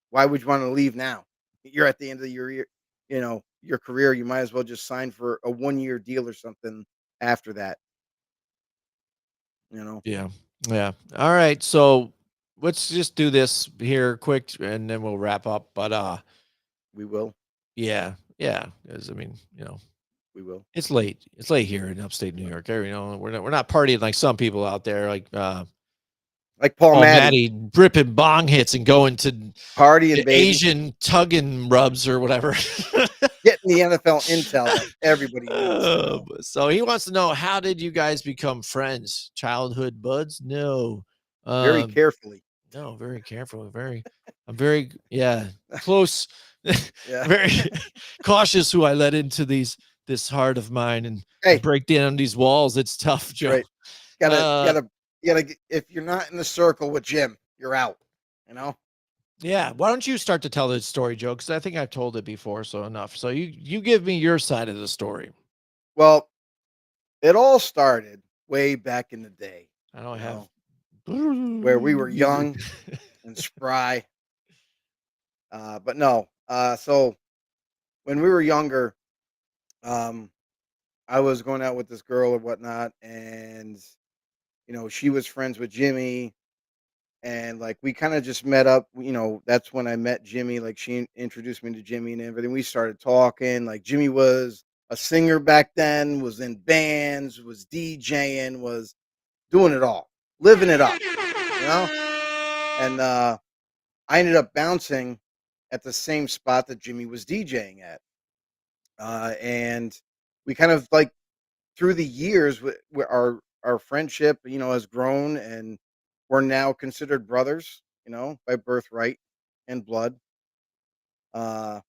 why would you want to leave now? You're at the end of your career. You might as well just sign for a 1-year deal or something after that. You know, Yeah. Yeah. All right. So let's just do this here quick and then we'll wrap up. But We will. yeah, yeah. 'Cause, I mean, We will. it's late. It's late here in upstate New York. We're not partying like some people out there, like Like Paul Matty, Matty ripping bong hits and going to partying, baby, Asian tugging rubs or whatever. getting the NFL intel that everybody needs to know. So he wants to know, how did you guys become friends? Childhood buds? No. Very carefully. No, very careful. I'm very close. Yeah. Very cautious who I let into this heart of mine and Hey. break down these walls. It's tough, Joe. Right. Gotta if you're not in the circle with Jim, you're out. Yeah. Why don't you start to tell the story, Joe? Because I think I've told it before, so enough. So you give me your side of the story. Well, it all started way back in the day. I don't have where we were young and spry. But no. So when we were younger, I was going out with this girl or whatnot, and she was friends with Jimmy, and like we kind of just met up. That's when I met Jimmy. Like she introduced me to Jimmy and everything. We started talking. Like Jimmy was a singer back then, was in bands, was DJing, was doing it all, living it up, And I ended up bouncing at the same spot that Jimmy was DJing at. And we kind of like through the years, our friendship, has grown, and we're now considered brothers, by birthright and blood. And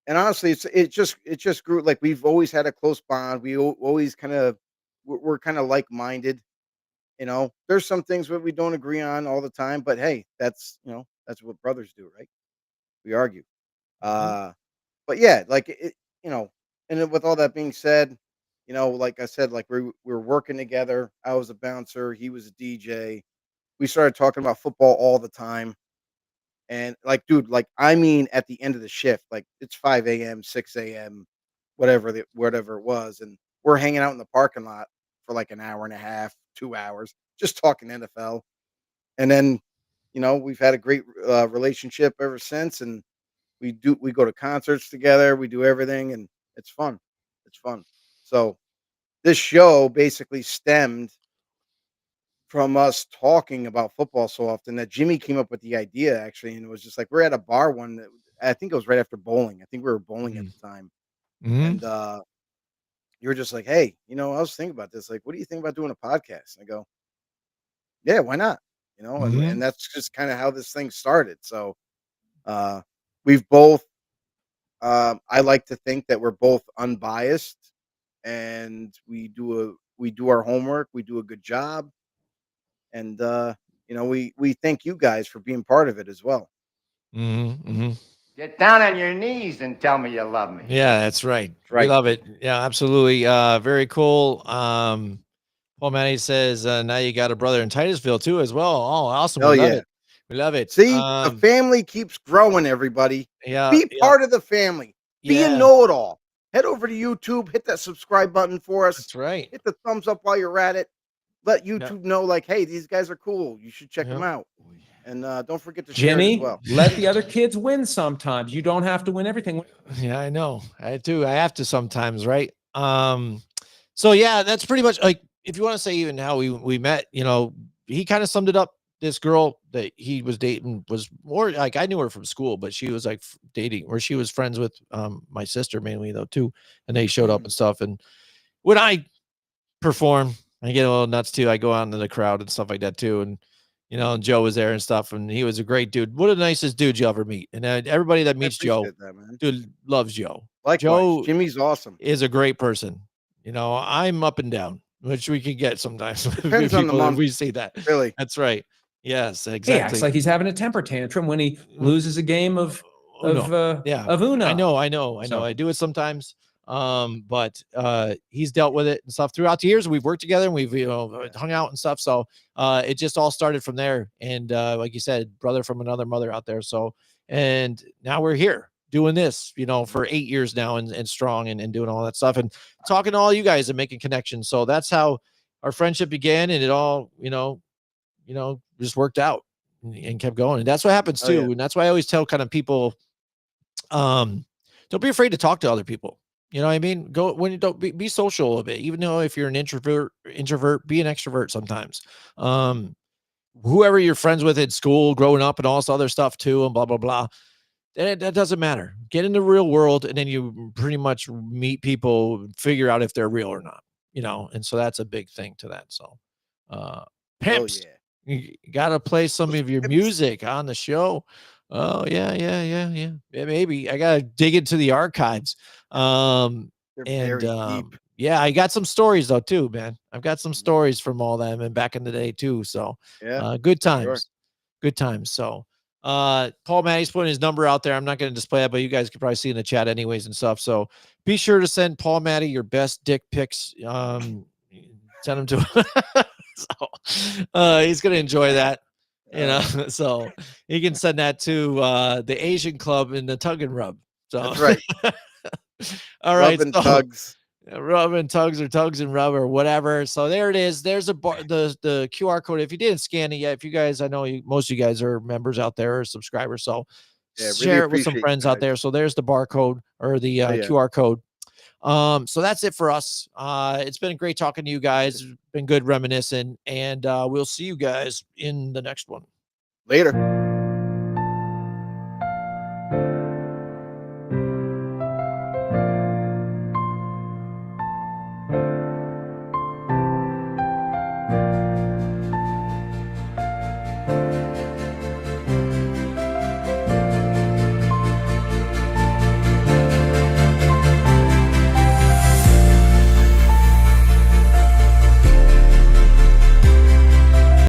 honestly, it just grew. Like we've always had a close bond. We always we're kind of like minded. There's some things that we don't agree on all the time, but hey, that's what brothers do, right? We argue. But yeah, like and then with all that being said, like I said, like we were working together. I was a bouncer, he was a DJ. We started talking about football all the time. And like, dude, like I mean at the end of the shift, like it's 5 a.m., 6 a.m., whatever it was, and we're hanging out in the parking lot for like an hour and a half, 2 hours, just talking NFL. And then, we've had a great relationship ever since, and we go to concerts together, we do everything, and it's fun. It's fun. So this show basically stemmed from us talking about football so often that Jimmy came up with the idea actually, and it was just like we're at a bar I think it was right after bowling. I think we were bowling at the time, and you were just like, "Hey, I was thinking about this. Like, what do you think about doing a podcast?" And I go, "Yeah, why not?" And that's just kind of how this thing started. So we've both. I like to think that we're both unbiased, and we do our homework. We do a good job, and we thank you guys for being part of it as well. Get down on your knees and tell me you love me. Yeah, that's right. Right. We love it. Yeah, absolutely. Very cool. Paul Matty says, now you got a brother in Titusville too as well. Oh, awesome. Hell We love yeah. it. We love it. See, the family keeps growing, everybody. Yeah. Be part of the family. Be a Yeah. know-it-all. Head over to YouTube, hit that subscribe button for us. That's right. Hit the thumbs up while you're at it. Let YouTube know, like, hey, these guys are cool. You should check them out. And don't forget to share it as well. Let the other kids win sometimes. You don't have to win everything. Yeah, I know. I do. I have to sometimes, right? So yeah, that's pretty much like, if you want to say even how we met, he kind of summed it up. This girl that he was dating was more like, I knew her from school, but she was like dating, or she was friends with my sister mainly though too, and they showed up and stuff. And when I perform, I get a little nuts too. I go out into the crowd and stuff like that too, and and Joe was there and stuff, and he was a great dude. What a nicest dude you ever meet. And everybody that meets Joe, dude, loves Joe. Likewise, Joe Jimmy's awesome. Is a great person. I'm up and down, which we can get sometimes. Depends on the month. We see that. Really, that's right. Yes, exactly. He acts like he's having a temper tantrum when he loses a game of Uno. I know. I do it sometimes. But he's dealt with it and stuff throughout the years. We've worked together and we've hung out and stuff. So it just all started from there. And like you said, brother from another mother out there. So, and now we're here doing this, for 8 years now and strong and doing all that stuff and talking to all you guys and making connections. So that's how our friendship began, and it all, just worked out and kept going. And that's what happens too. Yeah. And that's why I always tell kind of people, don't be afraid to talk to other people. You know what I mean? Go when you don't be social a little bit, even though if you're an introvert, be an extrovert sometimes. Whoever you're friends with at school, growing up and all this other stuff too, and blah, blah, blah. That doesn't matter. Get in the real world, and then you pretty much meet people, figure out if they're real or not, and so that's a big thing to that. So, Pimps, you got to play some of your music on the show. Oh, yeah, maybe. I got to dig into the archives. They're very deep. Yeah, I got some stories though too, man. I've got some stories from all them and back in the day too. So, good times, sure. good times. So, Paul Matty's putting his number out there. I'm not going to display it, but you guys could probably see in the chat anyways and stuff. So be sure to send Paul Matty your best dick pics. Send them to so, he's going to enjoy that, so he can send that to the Asian club in the Tug and Rub. So that's right. All right. Rub and tugs. Rub and tugs or tugs and rub or whatever. So there it is. There's the QR code. If you didn't scan it yet, if you guys, I know most of you guys are members out there or subscribers. So share it with some friends out there. So there's the barcode or the QR code. So that's it for us. It's been great talking to you guys. It's been good reminiscing, and we'll see you guys in the next one. Later.